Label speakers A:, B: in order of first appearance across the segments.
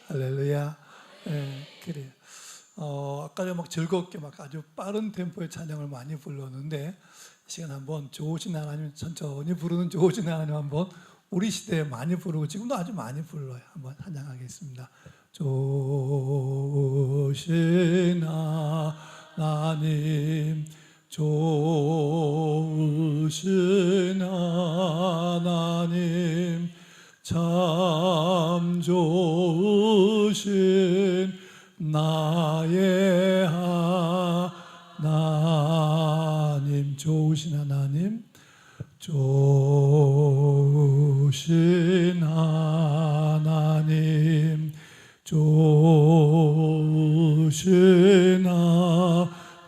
A: 할렐루야. 그래요. 아까 막 즐겁게 막 아주 빠른 템포의 찬양을 많이 불렀는데, 이 시간 한번 좋으신 하나님, 천천히 부르는 좋으신 하나님 한번 우리 시대에 많이 부르고 지금도 아주 많이 불러요. 한번 찬양하겠습니다. 좋으신 하나님, 좋으신 하나님, 참 좋으신 나의 하나님, 좋으신 하나님, 좋으신 하나님, 좋으신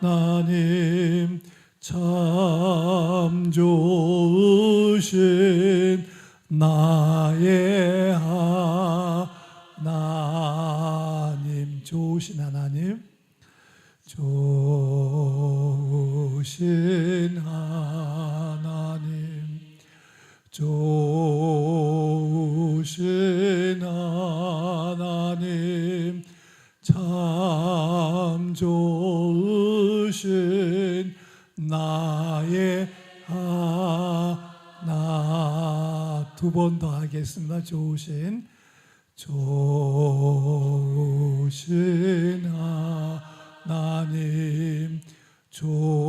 A: 하나님, 참 좋으신 나의 하나님, 좋으신 하나님, 좋으신 하나님, 좋으신 하나님, 참 좋으신 나의 하나. 두 번 더 하겠습니다. 좋으신 하나님, 좋으신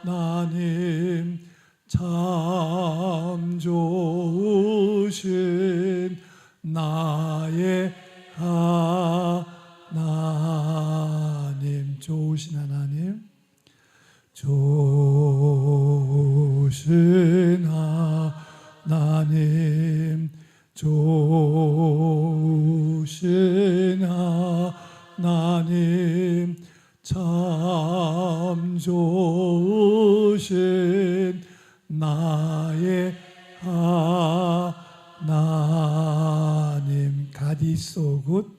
A: 하나님, 참 좋으신 나의 하나님, 좋으신 하나님, 좋으신 하나님, 좋으신 하나님, 참 좋으신 나의 하나님. God is so good,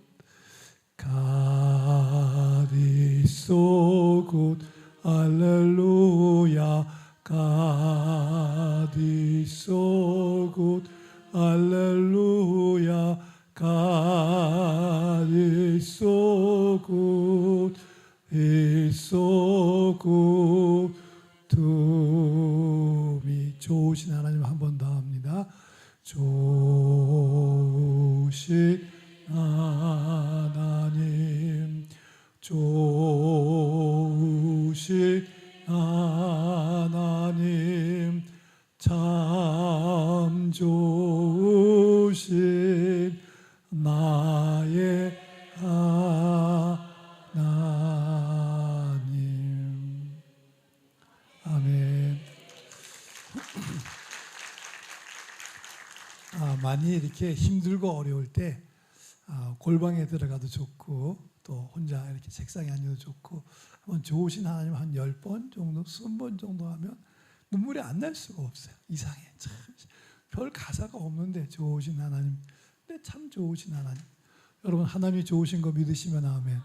A: God is so good, 할렐루야. God is so good, 할렐루야. God is so good, is so good to me. 좋으신 하나님 한 번 더 합니다. 좋으신 하나님, 좋으신 하나님, 참 좋으신 나의 하나님. 아멘. 많이 이렇게 힘들고 어려울 때 골방에 들어가도 좋고, 또 혼자 이렇게 책상에 앉아도 좋고, 한번 좋으신 하나님 한 10번 정도, 20번 정도 하면 눈물이 안 날 수가 없어요. 이상해. 참 별 가사가 없는데 좋으신 하나님, 근데 참 좋으신 하나님. 여러분, 하나님이 좋으신 거 믿으시면 아멘.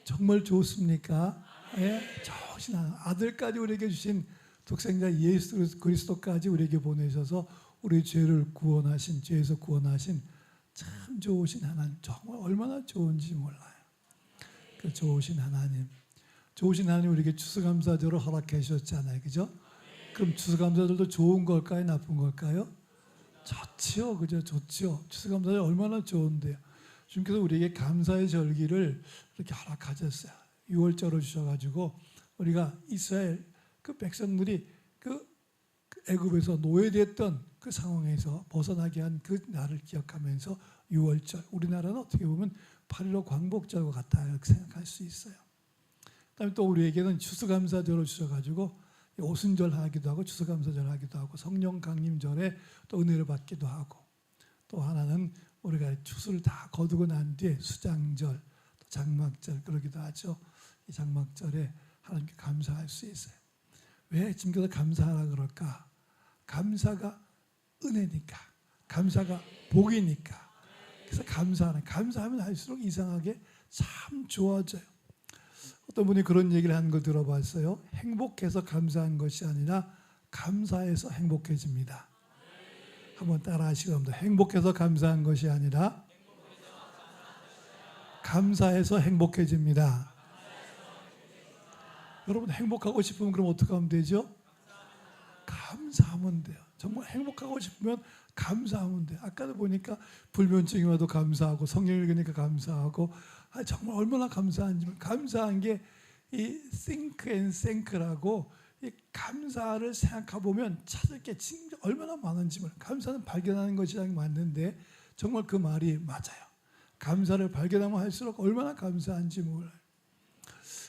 A: 정말 좋습니까? 예, 좋으신 하나님. 아들까지 우리에게 주신 독생자 예수 그리스도까지 우리에게 보내셔서 우리 죄를 구원하신, 죄에서 구원하신 참 좋으신 하나님. 정말 얼마나 좋은지 몰라요. 그 좋으신 하나님, 좋으신 하나님 우리에게 추수감사절을 허락해 주셨잖아요, 그죠? 그럼 추수감사절도 좋은 걸까요, 나쁜 걸까요? 좋지요, 그죠? 좋지요. 추수감사절 얼마나 좋은데요. 주님께서 우리에게 감사의 절기를 이렇게 허락하셨어요. 6월절을 주셔가지고 우리가 이스라엘 그 백성들이 그 애굽에서 노예됐던 그 상황에서 벗어나게 한 그 날을 기억하면서 6월절, 우리나라는 어떻게 보면 8.15 광복절과 같다 이렇게 생각할 수 있어요. 그다음에 또 우리에게는 추수감사절을 주셔가지고 오순절 하기도 하고 추수감사절 하기도 하고 성령 강림절에 또 은혜를 받기도 하고, 또 하나는 우리가 추수를 다 거두고 난 뒤에 수장절, 또 장막절 그러기도 하죠. 이 장막절에 하나님께 감사할 수 있어요. 왜 주님께서 감사하라 그럴까? 감사가 은혜니까, 감사가 복이니까. 그래서 감사하면 할수록 이상하게 참 좋아져요. 어떤 분이 그런 얘기를 하는 걸 들어봤어요. 행복해서 감사한 것이 아니라 감사해서 행복해집니다. 한번 따라 하시기 바랍니다. 행복해서 감사한 것이 아니라 감사해서 행복해집니다. 여러분 행복하고 싶으면 그럼 어떻게 하면 되죠? 감사하면 돼요. 정말 행복하고 싶으면 감사하면 돼요. 아까도 보니까 불면증이 와도 감사하고 성령 읽으니까 감사하고 정말 얼마나 감사한지. 감사한 게 이 think and thank라고 이 감사를 생각해 보면 찾을 게 진짜 얼마나 많은지 몰라요. 감사는 발견하는 것이라는 게 맞는데 정말 그 말이 맞아요. 감사를 발견하면 할수록 얼마나 감사한지 몰라요.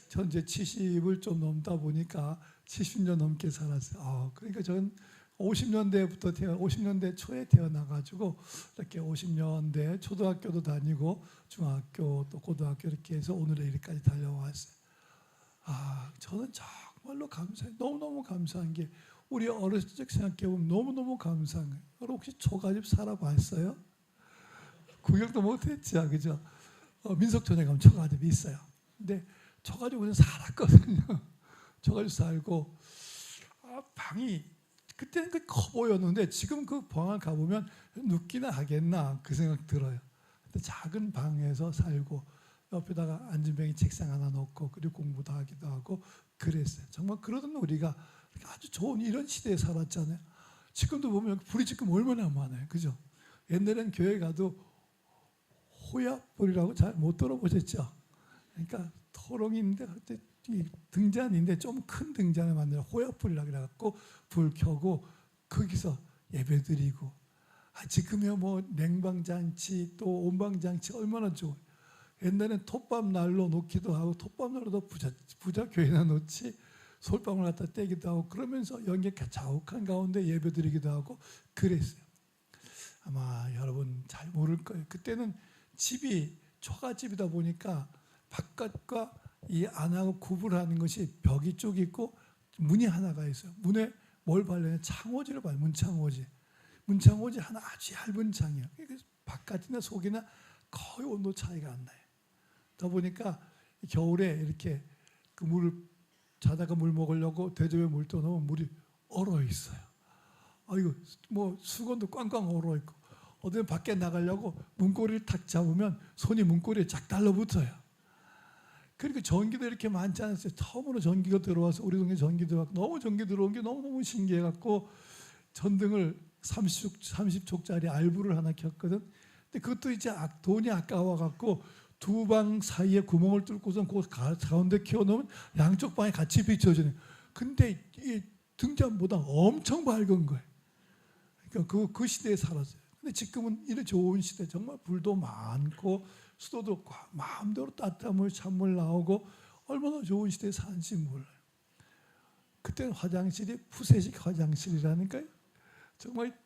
A: 전 이제 70을 좀 넘다 보니까 70년 넘게 살았어요. 그러니까 저는 50년대 초에 태어나가지고 이렇게 50년대 초등학교도 다니고 중학교 또 고등학교 이렇게 해서 오늘의 일까지 달려왔어요. 저는 정말로 감사해요. 너무너무 감사한 게 우리 어렸을 적 생각해보면 너무너무 감사한 거예요. 여러분 혹시 초가집 살아봤어요? 구경도 못했죠, 그죠? 민속촌에 가면 초가집이 있어요. 근데 초가집은 살았거든요. 초가집 살고 방이 그때는 커 보였는데 지금 그 방을 가보면 눕기나 하겠나 그 생각 들어요. 근데 작은 방에서 살고 옆에다가 앉은뱅이 책상 하나 놓고 그리고 공부도 하기도 하고 그랬어요. 정말 그러던 우리가 아주 좋은 이런 시대에 살았잖아요. 지금도 보면 불이 지금 얼마나 많아요, 그죠? 옛날엔 교회 가도 호야불이라고 잘 못 들어보셨죠? 그러니까 토롱인데 등잔인데 좀 큰 등잔을 만들어 호야불이라고 해갖고 불 켜고 거기서 예배드리고 지금이야 뭐 냉방장치 또 온방장치 얼마나 좋아요. 옛날엔 톱밥 난로 놓기도 하고 톱밥 난로도 부자 교회나 놓지 솔방울 갖다 떼기도 하고 그러면서 연계 자욱한 가운데 예배드리기도 하고 그랬어요. 아마 여러분 잘 모를 거예요. 그때는 집이 초가집이다 보니까 바깥과 이 안하고 구분하는 것이 벽이 쭉 있고 문이 하나가 있어요. 문에 뭘 발려냐? 창호지를 발려. 문창호지 하나 아주 얇은 창이에요. 바깥이나 속이나 거의 온도 차이가 안 나요. 그러다 보니까 겨울에 이렇게 그 물을 자다가 물 먹으려고 대접에 물 떠놓으면 물이 얼어 있어요. 이거 뭐 수건도 꽝꽝 얼어 있고 어디 밖에 나가려고 문고리를 탁 잡으면 손이 문고리에 쫙 달라붙어요. 그리고 전기도 이렇게 많지 않았어요. 처음으로 전기가 들어와서 우리 동네 전기 들어왔고 너무 전기 들어온 게 너무너무 신기해갖고 전등을 30촉짜리 알부를 하나 켰거든. 근데 그것도 이제 돈이 아까워갖고 두 방 사이에 구멍을 뚫고선 그 가운데 켜놓으면 양쪽 방에 같이 비춰지는. 근데 이 등잔보다 엄청 밝은 거예요. 그러니까 그 시대에 살았어요. 근데 지금은 이런 좋은 시대, 정말 불도 많고 수도도 마음대로 따뜻한 물, 찬물 나오고 얼마나 좋은 시대에 사는지 몰라요. 그때는 화장실이 푸세식 화장실이라니까요. 정말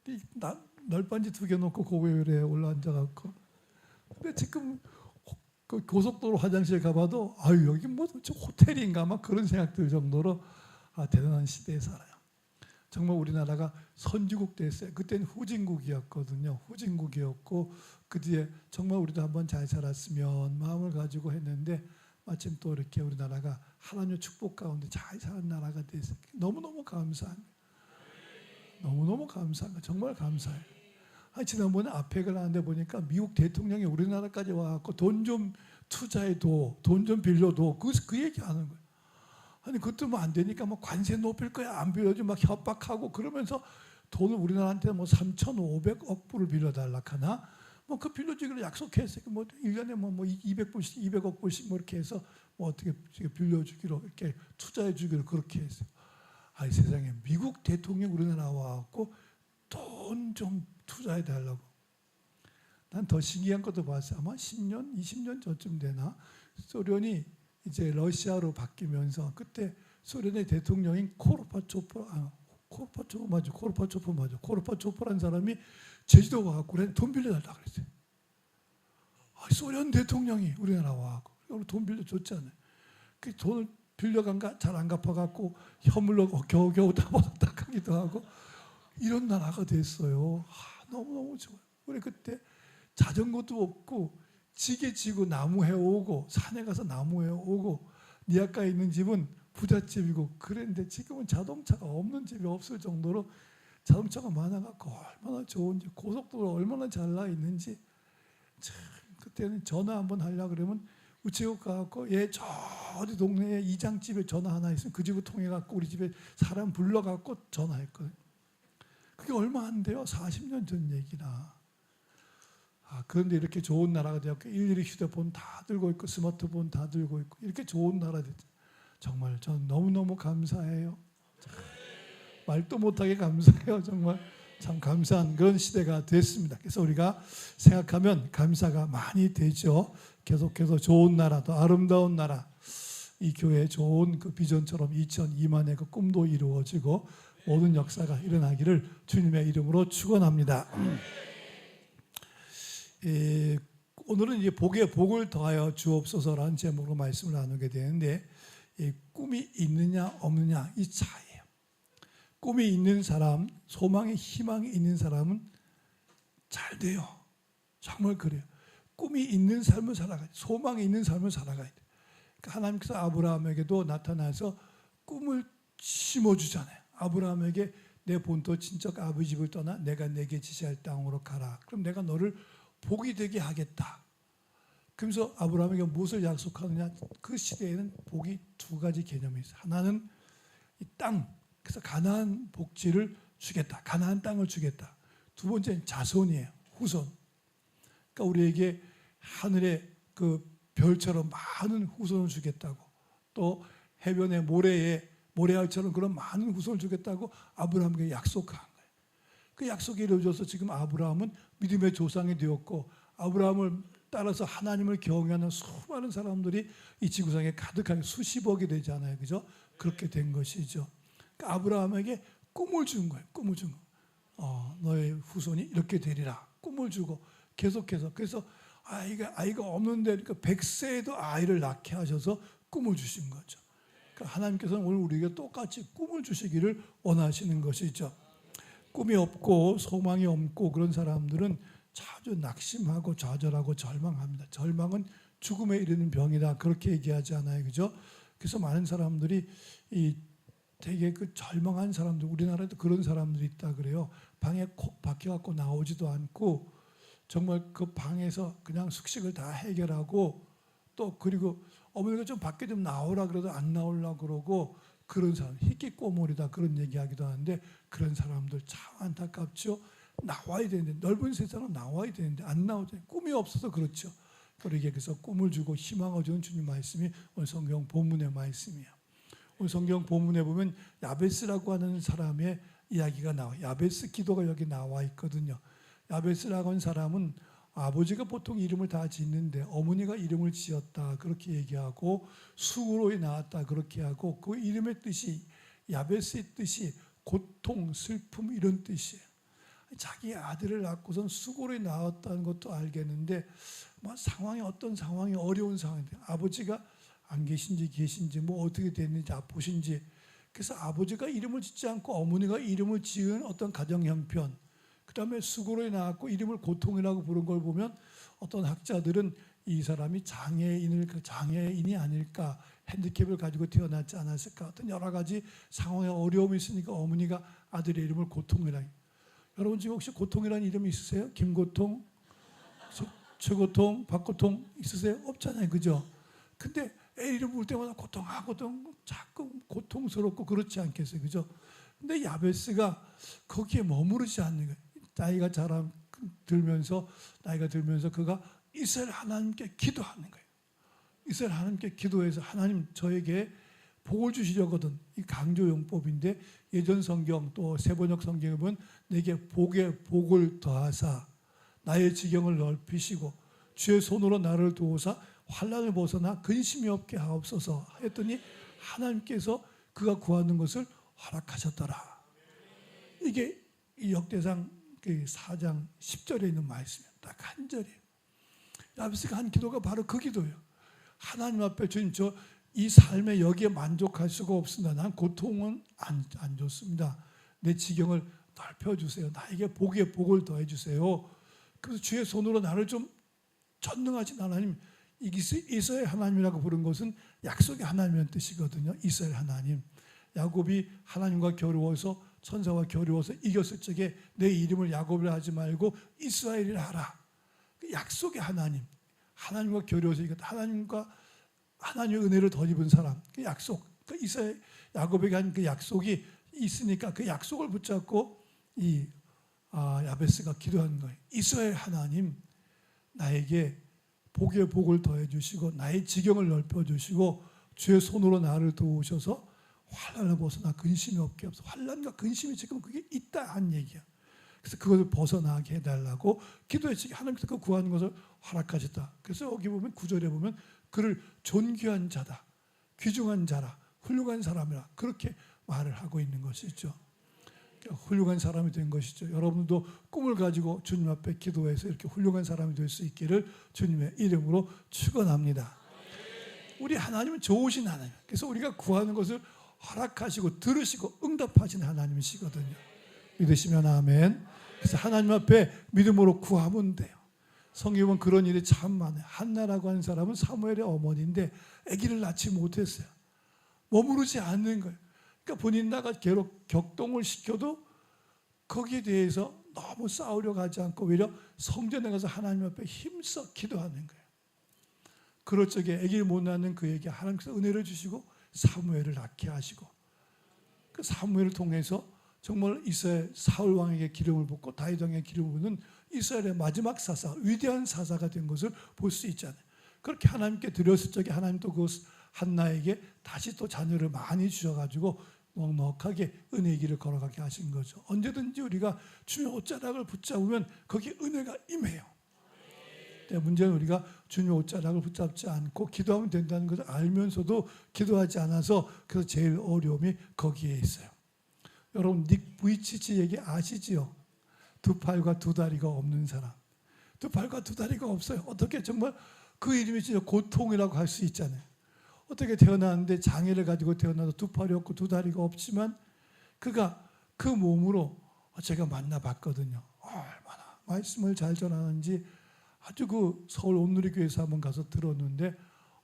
A: 널빤지 2개 놓고 고개에 올라앉아갖고. 근데 지금 그 고속도로 화장실 가봐도 여기 뭐 호텔인가 막 그런 생각 들 정도로 대단한 시대에 살아요. 정말 우리나라가 선진국 됐어요. 그때는 후진국이었거든요. 후진국이었고 그 뒤에 정말 우리도 한번 잘 살았으면 마음을 가지고 했는데 마침 또 이렇게 우리나라가 하나님의 축복 가운데 잘 사는 나라가 됐어요. 너무너무 감사한 거예요. 너무너무 감사한 거예요. 정말 감사해요. 지난번에 아펙을 하는데 보니까 미국 대통령이 우리나라까지 와갖고 돈 좀 투자해도 돈 좀 빌려도 그 얘기하는 거예요. 그것도 뭐 안 되니까 뭐 관세 높일 거야 안 빌려줘 막 협박하고 그러면서 돈을 우리나라한테 뭐 3,500억 불을 빌려달라 하나 뭐 그 빌려주기로 약속했어요. 뭐 1년에 뭐 200불씩 200억 불씩 뭐 이렇게 해서 뭐 어떻게 빌려주기로 이렇게 투자해주기로 그렇게 했어요. 세상에 미국 대통령 우리나라 와갖고 돈 좀 투자해 달라고. 난 더 신기한 것도 봤어요. 아마 10년, 20년 전쯤 되나 소련이 이제 러시아로 바뀌면서 그때 소련의 대통령인 코르파초프라는 사람이 제주도 와갖고 그래 돈 빌려달라 그랬어요. 소련 대통령이 우리나라 와갖고 돈 빌려줬잖아요. 그 돈을 빌려간가 잘 안 갚아갖고 현물로 겨우겨우 따박따박 하기도 하고 이런 나라가 됐어요. 너무너무 좋아요. 우리 그때 자전거도 없고 지게 지고 나무 해오고 산에 가서 나무 해오고 니아가에 있는 집은 부잣집이고 그랬는데 지금은 자동차가 없는 집이 없을 정도로 자동차가 많아갖고 얼마나 좋은지 고속도로 얼마나 잘 나 있는지 참 그때는 전화 한번 하려고 그러면 우체국 가갖고 저 어디 동네에 이장집에 전화 하나 있으면 그 집을 통해갖고 우리 집에 사람 불러갖고 전화했거든요. 그게 얼마 안 돼요. 40년 전 얘기나. 그런데 이렇게 좋은 나라가 되었고 일일이 휴대폰 다 들고 있고 스마트폰 다 들고 있고 이렇게 좋은 나라 됐죠. 정말 저는 너무너무 감사해요. 말도 못하게 감사해요. 정말 참 감사한 그런 시대가 됐습니다. 그래서 우리가 생각하면 감사가 많이 되죠. 계속해서 좋은 나라, 더 아름다운 나라, 이 교회의 좋은 그 비전처럼 2002만의 그 꿈도 이루어지고 모든 역사가 일어나기를 주님의 이름으로 축원합니다. 오늘은 이제 복에 복을 더하여 주옵소서라는 제목으로 말씀을 나누게 되는데 꿈이 있느냐 없느냐 이 차이예요. 꿈이 있는 사람, 소망이 희망이 있는 사람은 잘 돼요. 정말 그래요. 꿈이 있는 삶을 살아가야 돼. 소망이 있는 삶을 살아가야 돼. 그러니까 하나님께서 아브라함에게도 나타나서 꿈을 심어주잖아요. 아브라함에게 내 본토 친척 아버지 집을 떠나 내가 내게 지시할 땅으로 가라. 그럼 내가 너를 복이 되게 하겠다. 그러면서 아브라함에게 무엇을 약속하느냐? 그 시대에는 복이 두 가지 개념이 있어요. 하나는 이 땅, 그래서 가나안 복지를 주겠다. 가나안 땅을 주겠다. 두 번째는 자손이에요. 후손. 그러니까 우리에게 하늘의 그 별처럼 많은 후손을 주겠다고, 또 해변의 모래알처럼 그런 많은 후손을 주겠다고 아브라함에게 약속한 거예요. 그 약속이 이루어져서 지금 아브라함은 믿음의 조상이 되었고, 아브라함을 따라서 하나님을 경외하는 수많은 사람들이 이 지구상에 가득하게 수십억이 되잖아요. 그죠? 그렇게 된 것이죠. 그러니까 아브라함에게 꿈을 준 거예요. 꿈을 준 거. 너의 후손이 이렇게 되리라. 꿈을 주고 계속해서, 그래서 아이가 없는데, 그러니까 100세에도 아이를 낳게 하셔서 꿈을 주신 거죠. 그러니까 하나님께서는 오늘 우리에게 똑같이 꿈을 주시기를 원하시는 것이죠. 꿈이 없고 소망이 없고 그런 사람들은 자주 낙심하고 좌절하고 절망합니다. 절망은 죽음에 이르는 병이다. 그렇게 얘기하지 않아요. 그죠? 그래서 많은 사람들이 되게 그 절망한 사람들, 우리나라에도 그런 사람들이 있다 그래요. 방에 콕 박혀갖고 나오지도 않고 정말 그 방에서 그냥 숙식을 다 해결하고, 또 그리고 어머니가 좀 밖에 좀 나오라 그래도 안 나오려고 그러고, 그런 사람 희귀꼬물이다 그런 얘기하기도 하는데, 그런 사람들 참 안타깝죠. 나와야 되는데, 넓은 세상은 나와야 되는데 안 나오죠. 꿈이 없어서 그렇죠. 우리에게 그래서 꿈을 주고 희망을 주는 주님 말씀이 오늘 성경 본문의 말씀이에요. 오늘 성경 본문에 보면 야베스라고 하는 사람의 이야기가 나와요. 야베스 기도가 여기 나와 있거든요. 야베스라고 하는 사람은 아버지가 보통 이름을 다 짓는데 어머니가 이름을 지었다 그렇게 얘기하고, 수고로 나왔다 그렇게 하고, 그 이름의 뜻이, 야베스의 뜻이 고통, 슬픔 이런 뜻이에요. 자기 아들을 낳고선 수고로 나왔다는 것도 알겠는데, 상황이 어떤 상황이 어려운 상황인데, 아버지가 안 계신지 계신지 어떻게 됐는지 아프신지, 그래서 아버지가 이름을 짓지 않고 어머니가 이름을 지은 어떤 가정 형편, 그 다음에 수고로 나왔고 이름을 고통이라고 부른 걸 보면 어떤 학자들은 이 사람이 장애인이 아닐까, 핸디캡을 가지고 태어났지 않았을까, 어떤 여러 가지 상황에 어려움이 있으니까 어머니가 아들의 이름을 고통이라. 여러분 지금 혹시 고통이라는 이름이 있으세요? 김고통, 최고통, 박고통 있으세요? 없잖아요. 그죠? 근데 애 이름 부를 때마다 고통, 자꾸 고통스럽고 그렇지 않겠어요? 그죠? 근데 야베스가 거기에 머무르지 않는 거예요. 나이가 들면서 그가 이스라엘 하나님께 기도하는 거예요. 이스라엘 하나님께 기도해서, 하나님 저에게 복을 주시려거든. 이 강조용법인데, 예전 성경 또 세번역 성경에 보면 내게 복에 복을 더하사 나의 지경을 넓히시고 주의 손으로 나를 도우사 환난을 벗어나 근심이 없게 하옵소서 했더니 하나님께서 그가 구하는 것을 허락하셨더라. 이게 이 역대상 4장 10절에 있는 말씀이에요. 딱 한 절이에요. 야베스가 한 기도가 바로 그 기도예요. 하나님 앞에 주님, 저 이 삶에 여기에 만족할 수가 없습니다. 난 고통은 안 좋습니다. 내 지경을 넓혀주세요. 나에게 복에 복을 더해주세요. 그래서 주의 손으로 나를 좀 전능하신 하나님, 이스라엘 하나님이라고 부른 것은 약속의 하나님이라는 뜻이거든요. 이스라엘 하나님. 야곱이 하나님과 겨루어서, 천사와 겨루어서 이겼을 적에 내 이름을 야곱이라 하지 말고 이스라엘이라 하라. 그 약속의 하나님, 하나님과 겨루어서 이겼다. 하나님의 은혜를 덧입은 사람, 그 약속, 그 이스라엘 야곱에게 한 그 약속이 있으니까 그 약속을 붙잡고 야베스가 기도하는 거예요. 이스라엘 하나님, 나에게 복의 복을 더해 주시고 나의 지경을 넓혀 주시고 주의 손으로 나를 도우셔서 환난을 벗어나 근심이 없게 하소서. 환난과 근심이 지금 그게 있다 한 얘기야. 그래서 그것을 벗어나게 해달라고 기도했지. 하나님께서 그 구하는 것을 허락하셨다. 그래서 여기 보면 9절에 보면 그를 존귀한 자다, 귀중한 자라, 훌륭한 사람이라 그렇게 말을 하고 있는 것이죠. 훌륭한 사람이 된 것이죠. 여러분도 꿈을 가지고 주님 앞에 기도해서 이렇게 훌륭한 사람이 될 수 있기를 주님의 이름으로 축원합니다. 우리 하나님은 좋으신 하나님. 그래서 우리가 구하는 것을 허락하시고 들으시고 응답하신 하나님이시거든요. 믿으시면 아멘. 그래서 하나님 앞에 믿음으로 구하면 돼요. 성경에 보면 그런 일이 참 많아요. 한나라고 하는 사람은 사무엘의 어머니인데 아기를 낳지 못했어요. 머무르지 않는 거예요. 그러니까 본인 나가 격동을 시켜도 거기에 대해서 너무 싸우려고 하지 않고 오히려 성전에 가서 하나님 앞에 힘써 기도하는 거예요. 그럴 적에 아기를 못 낳는 그에게 하나님께서 은혜를 주시고 사무엘을 낳게 하시고, 그 사무엘을 통해서 정말 이스라엘 사울 왕에게 기름을 붓고 다윗 왕에게 기름을 붓는 이스라엘의 마지막 사사, 위대한 사사가 된 것을 볼 수 있잖아요. 그렇게 하나님께 드렸을 적에 하나님도 그 한나에게 다시 또 자녀를 많이 주셔가지고 넉넉하게 은혜의 길을 걸어가게 하신 거죠. 언제든지 우리가 주님의 옷자락을 붙잡으면 거기에 은혜가 임해요. 문제는 우리가 주님의 옷자락을 붙잡지 않고 기도하면 된다는 것을 알면서도 기도하지 않아서, 그래서 제일 어려움이 거기에 있어요. 여러분 닉 부이치치 얘기 아시지요? 두 팔과 두 다리가 없는 사람. 두 팔과 두 다리가 없어요. 어떻게 정말 그 이름이 진짜 고통이라고 할 수 있잖아요. 어떻게 태어났는데 장애를 가지고 태어나서 두 팔이 없고 두 다리가 없지만 그가 그 몸으로 제가 만나봤거든요. 얼마나 말씀을 잘 전하는지 아주 그 서울 온누리교회에서 한번 가서 들었는데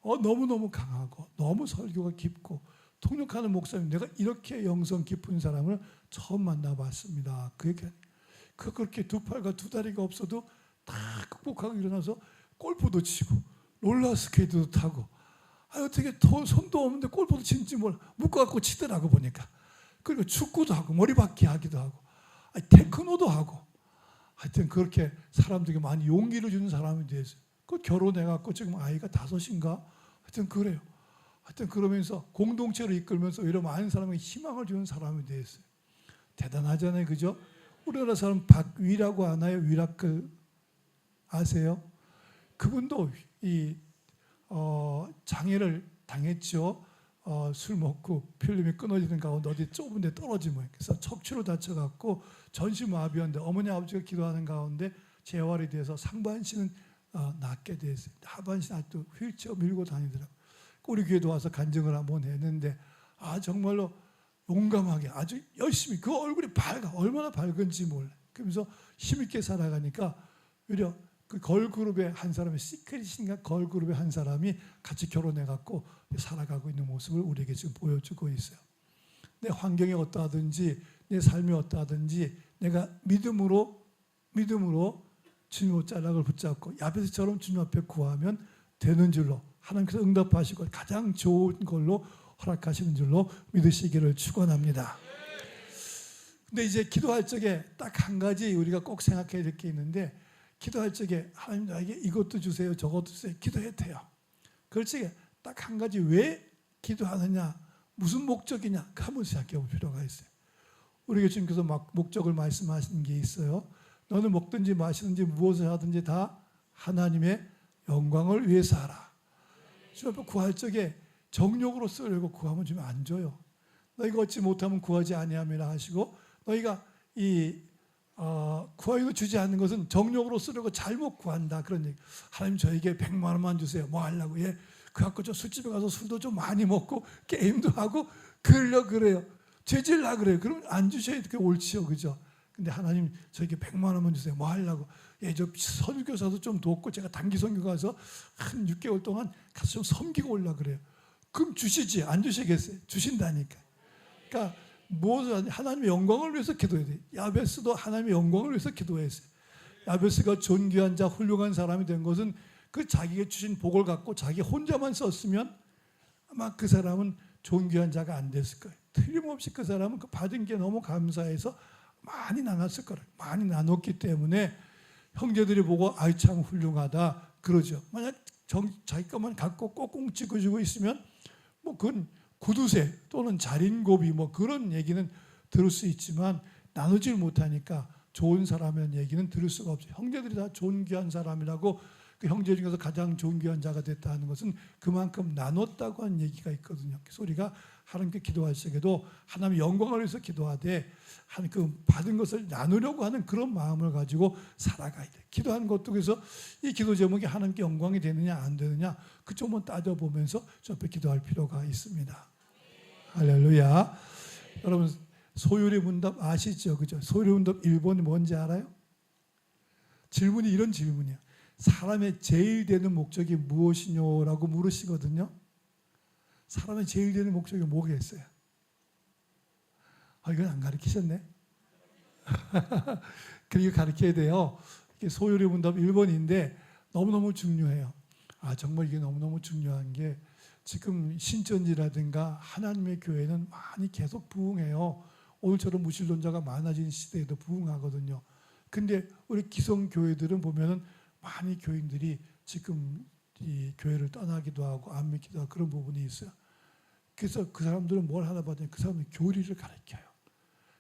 A: 너무너무 강하고 너무 설교가 깊고 통역하는 목사님, 내가 이렇게 영성 깊은 사람을 처음 만나봤습니다. 그렇게 두 팔과 두 다리가 없어도 다 극복하고 일어나서 골프도 치고 롤러스케이트도 타고, 어떻게 손도 없는데 골프도 치는지 몰라. 묶어갖고 치더라고 보니까. 그리고 축구도 하고 머리박기 하기도 하고 테크노도 하고, 하여튼 그렇게 사람들에게 많이 용기를 주는 사람이 됐어요. 그 결혼해갖고 지금 아이가 5인가? 하여튼 그래요. 하여튼 그러면서 공동체를 이끌면서 오히려 많은 사람에게 희망을 주는 사람이 됐어요. 대단하잖아요, 그죠? 우리나라 사람 박위라고 하나요? 위라크 아세요? 그분도 장애를 당했죠. 술 먹고 필름이 끊어지는 가운데 어디 좁은 데 떨어지면, 그래서 척추를 다쳐갖고 전신마비였는데 어머니 아버지가 기도하는 가운데 재활이 돼서 상반신은 낫게 됐어요. 하반신 아직도 휠체어 밀고 다니더라고요. 우리 교회도 와서 간증을 한번 했는데 정말로 용감하게 아주 열심히, 그 얼굴이 밝아, 얼마나 밝은지 몰라. 그러면서 힘있게 살아가니까 오히려 그 걸그룹의 한 사람이, 시크릿인가 걸그룹의 한 사람이 같이 결혼해갖고 살아가고 있는 모습을 우리에게 지금 보여주고 있어요. 내 환경이 어떠하든지 내 삶이 어떠하든지 내가 믿음으로 주님 옷자락을 붙잡고 야베스처럼 주님 앞에 구하면 되는 줄로 하나님께서 응답하시고 가장 좋은 걸로 허락하시는 줄로 믿으시기를 축원합니다. 근데 이제 기도할 적에 딱 한 가지 우리가 꼭 생각해야 될 게 있는데, 기도할 적에 하나님 나에게 이것도 주세요 저것도 주세요 기도해도 돼요. 그럴 적에 딱 한 가지, 왜 기도하느냐, 무슨 목적이냐 한번 생각해 볼 필요가 있어요. 우리 교수님께서 막 목적을 말씀하시는 게 있어요. 너는 먹든지 마시든지 무엇을 하든지 다 하나님의 영광을 위해서 하라. 주님 앞에 구할 적에 정욕으로 쓰려고 구하면 주면 안 줘요. 너희가 얻지 못하면 구하지 아니함이라 하시고, 너희가 구하기도 주지 않는 것은 정욕으로 쓰려고 잘못 구한다, 그런 얘기. 하나님 저에게 100만 원만 주세요. 뭐 하려고? 그래갖고 저 술집에 가서 술도 좀 많이 먹고 게임도 하고 그러려 그래요. 죄질라 그래요. 그러면 안 주셔야 옳지요, 그죠? 근데 하나님 저에게 100만 원만 주세요. 뭐 하려고? 저 선교사도 좀 돕고 제가 단기 선교 가서 한 6개월 동안 가서 좀 섬기고 올라 그래요. 그럼 주시지 안 주시겠어요? 주신다니까. 그러니까 하나님의 영광을 위해서 기도해야 돼요. 야베스도 하나님의 영광을 위해서 기도했어요. 야베스가 존귀한 자, 훌륭한 사람이 된 것은 그 자기가 주신 복을 갖고 자기 혼자만 썼으면 아마 그 사람은 존귀한 자가 안 됐을 거예요. 틀림없이 그 사람은 그 받은 게 너무 감사해서 많이 나눴을 거예요. 많이 나눴기 때문에 형제들이 보고 아이 참 훌륭하다 그러죠. 만약 자기 것만 갖고 꽁꽁 찍어주고 있으면 뭐 그건 구두쇠 또는 자린고비 뭐 그런 얘기는 들을 수 있지만 나누질 못하니까 좋은 사람이라는 얘기는 들을 수가 없어요. 형제들이 다 존귀한 사람이라고 그 형제 중에서 가장 존귀한 자가 됐다는 것은 그만큼 나눴다고 하는 얘기가 있거든요. 그 소리가 하나님께 기도할 적에도 하나님의 영광을 위해서 기도하되 그 받은 것을 나누려고 하는 그런 마음을 가지고 살아가야 돼. 기도하는 것도 그래서 이 기도 제목이 하나님께 영광이 되느냐 안 되느냐 그쪽만 따져보면서 좀 앞에 기도할 필요가 있습니다. 할렐루야. 여러분 소율의 문답 아시죠? 그죠? 소율의 문답 1번이 뭔지 알아요? 질문이 이런 질문이에요. 사람의 제일 되는 목적이 무엇이뇨라고 물으시거든요. 사람의 제일 되는 목적이 뭐겠어요? 이건 안 가르치셨네. 그리고 가르쳐야 돼요. 이게 소율의 문답 1번인데 너무너무 중요해요. 정말 이게 너무너무 중요한 게 지금 신천지라든가 하나님의 교회는 많이 계속 부흥해요. 오늘처럼 무신론자가 많아진 시대에도 부흥하거든요. 근데 우리 기성교회들은 보면은 많이 교인들이 지금 이 교회를 떠나기도 하고 안 믿기도 하고 그런 부분이 있어요. 그래서 그 사람들은 뭘 하나 봤더니 그 사람은 교리를 가르쳐요.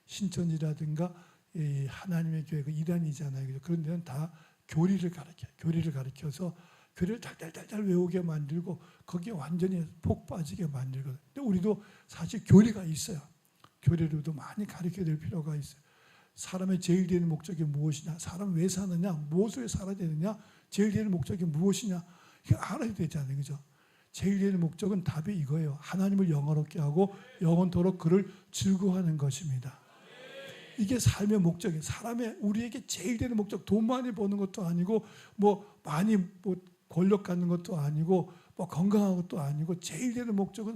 A: 신천지라든가 이 하나님의 교회가 이단이잖아요. 그런 데는 다 교리를 가르쳐요. 교리를 가르쳐서 교리를 달달달달 외우게 만들고 거기에 완전히 폭 빠지게 만들거든요. 근데 우리도 사실 교리가 있어요. 교리로도 많이 가르쳐야 될 필요가 있어요. 사람의 제일 되는 목적이 무엇이냐? 사람 왜 사느냐? 무엇을 위해 살아야 되느냐? 제일 되는 목적이 무엇이냐? 이거 알아야 되잖아요. 그죠? 제일 되는 목적은 답이 이거예요. 하나님을 영화롭게 하고 영원토록 그를 즐거워하는 것입니다. 이게 삶의 목적이에요. 우리에게 제일 되는 목적, 돈 많이 버는 것도 아니고 많이 권력 갖는 것도 아니고 건강한 것도 아니고 제일 되는 목적은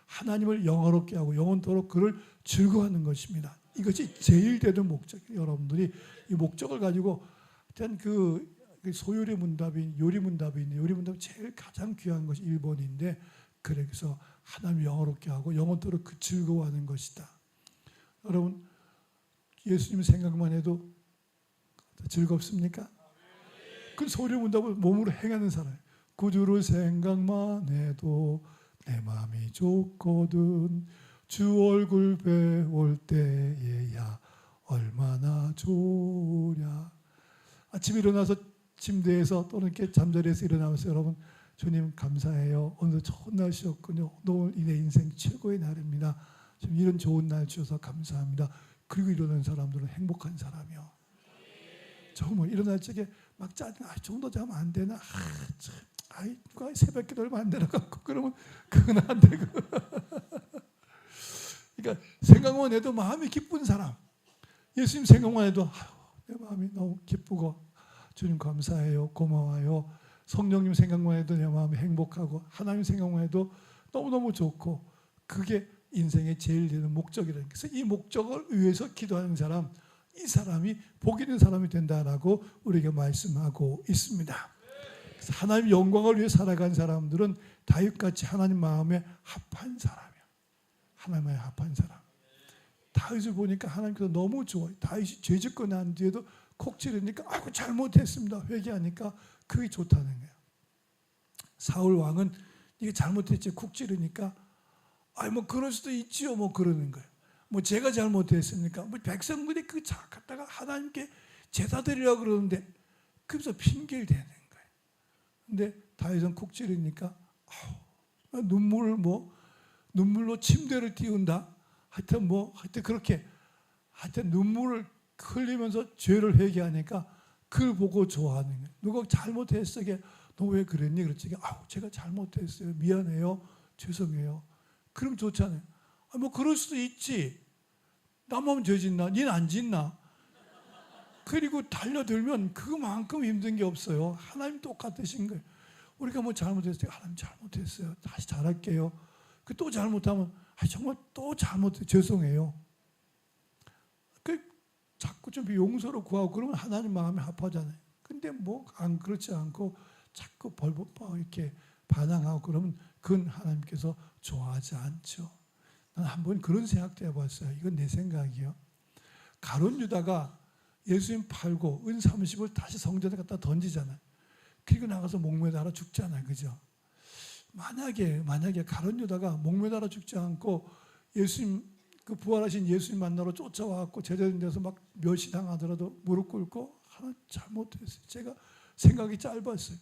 A: 하나님을 영화롭게 하고 영원토록 그를 즐거워하는 것입니다. 이것이 제일 되는 목적이에요. 여러분들이 이 목적을 가지고 일단 그 소율의 문답인 요리문답이 있는데 요리문답이 제일 가장 귀한 것이 1번인데 그래서 하나님을 영화롭게 하고 영원토록 그 즐거워하는 것이다. 여러분 예수님 생각만 해도 즐겁습니까? 그 소율의 문답을 몸으로 행하는 사람. 구주를 생각만 해도 내 마음이 좋거든 주 얼굴 배울 때에야 얼마나 좋으랴. 아침에 일어나서 침대에서 또는 이렇게 잠자리에서 일어나면서 여러분 주님 감사해요. 오늘도 좋은 날씨였군요. 오늘 내 인생 최고의 날입니다. 지금 이런 좋은 날 주셔서 감사합니다. 그리고 일어나는 사람들은 행복한 사람이요. 정말 일어날 적에 막 짜증, 좀 더 자면 안 되나? 누가 새벽 기도를 만들어 갖고 그러면 그건 안 되고. 그러니까 생각만 해도 마음이 기쁜 사람. 예수님 생각만 해도 내 마음이 너무 기쁘고 주님 감사해요. 고마워요. 성령님 생각만 해도 내 마음이 행복하고 하나님 생각만 해도 너무너무 좋고 그게 인생의 제일 되는 목적이라는 거예요. 그래서 이 목적을 위해서 기도하는 사람, 이 사람이 복 있는 사람이 된다라고 우리에게 말씀하고 있습니다. 그래서 하나님 영광을 위해 살아간 사람들은 다윗같이 하나님 마음에 합한 사람이야. 하나님에 합한 사람. 다윗을 보니까 하나님께서 너무 좋아요. 다윗이 죄 짓고 난 뒤에도 콕 찌르니까 아이고 잘못했습니다. 회개하니까 그게 좋다는 거예요. 사울 왕은 이게 잘못했지 콕 찌르니까 그럴 수도 있지요. 그러는 거예요. 제가 잘못했습니까? 백성들이 갖다가 하나님께 제사 드리려고 그러는데 그래서 핑계를 대는 거예요. 근데 다윗은 콕 찌르니까 눈물로 침대를 띄운다. 하여튼 그렇게 눈물을 흘리면서 죄를 회개하니까 그걸 보고 좋아하는 거예요. 누가 잘못했어. 너 왜 그랬니? 그랬지. 제가 잘못했어요. 미안해요. 죄송해요. 그럼 좋잖아요. 그럴 수도 있지. 나만 죄 짓나? 니는 안 짓나? 그리고 달려들면 그만큼 힘든 게 없어요. 하나님 똑같으신 거예요. 우리가 뭐 잘못했어요. 하나님 잘못했어요. 다시 잘할게요. 그 또 잘못하면 정말 또 잘못해 죄송해요. 그 자꾸 좀 용서를 구하고 그러면 하나님 마음이 아파하잖아요. 근데 뭐 안 그렇지 않고 자꾸 벌벌 이렇게 반항하고 그러면 그건 하나님께서 좋아하지 않죠. 난 한번 그런 생각도 해봤어요. 이건 내 생각이요. 가룟 유다가 예수님 팔고 은 30을 다시 성전에 갖다 던지잖아요. 그리고 나가서 목매달아 죽잖아요. 그죠? 만약에 가룟 유다가 목매달아 죽지 않고 예수님 그 부활하신 예수님 만나러 쫓아와갖고 제자된 데서 막 멸시당하더라도 무릎 꿇고 하나님 잘못했어요. 제가 생각이 짧았어요.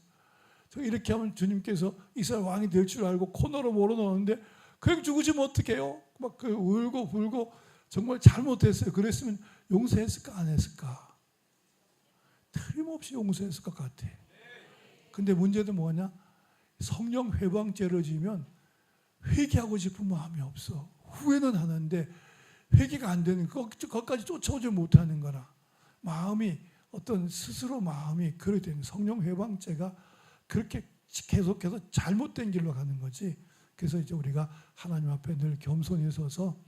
A: 저 이렇게 하면 주님께서 이스라엘 왕이 될 줄 알고 코너로 몰아넣었는데 그냥 죽으시면 어떡해요? 막 그 울고 불고 정말 잘못했어요. 그랬으면 용서했을까 안 했을까? 틀림없이 용서했을 것 같아. 근데 문제는 뭐냐? 성령 회방죄를 지면 회개하고 싶은 마음이 없어. 후회는 하는데 회개가 안 되는 거기까지 쫓아오지 못하는 거라. 마음이 어떤 스스로 마음이 그래 되는 성령 회방죄가 그렇게 계속해서 잘못된 길로 가는 거지. 그래서 이제 우리가 하나님 앞에 늘 겸손히 서서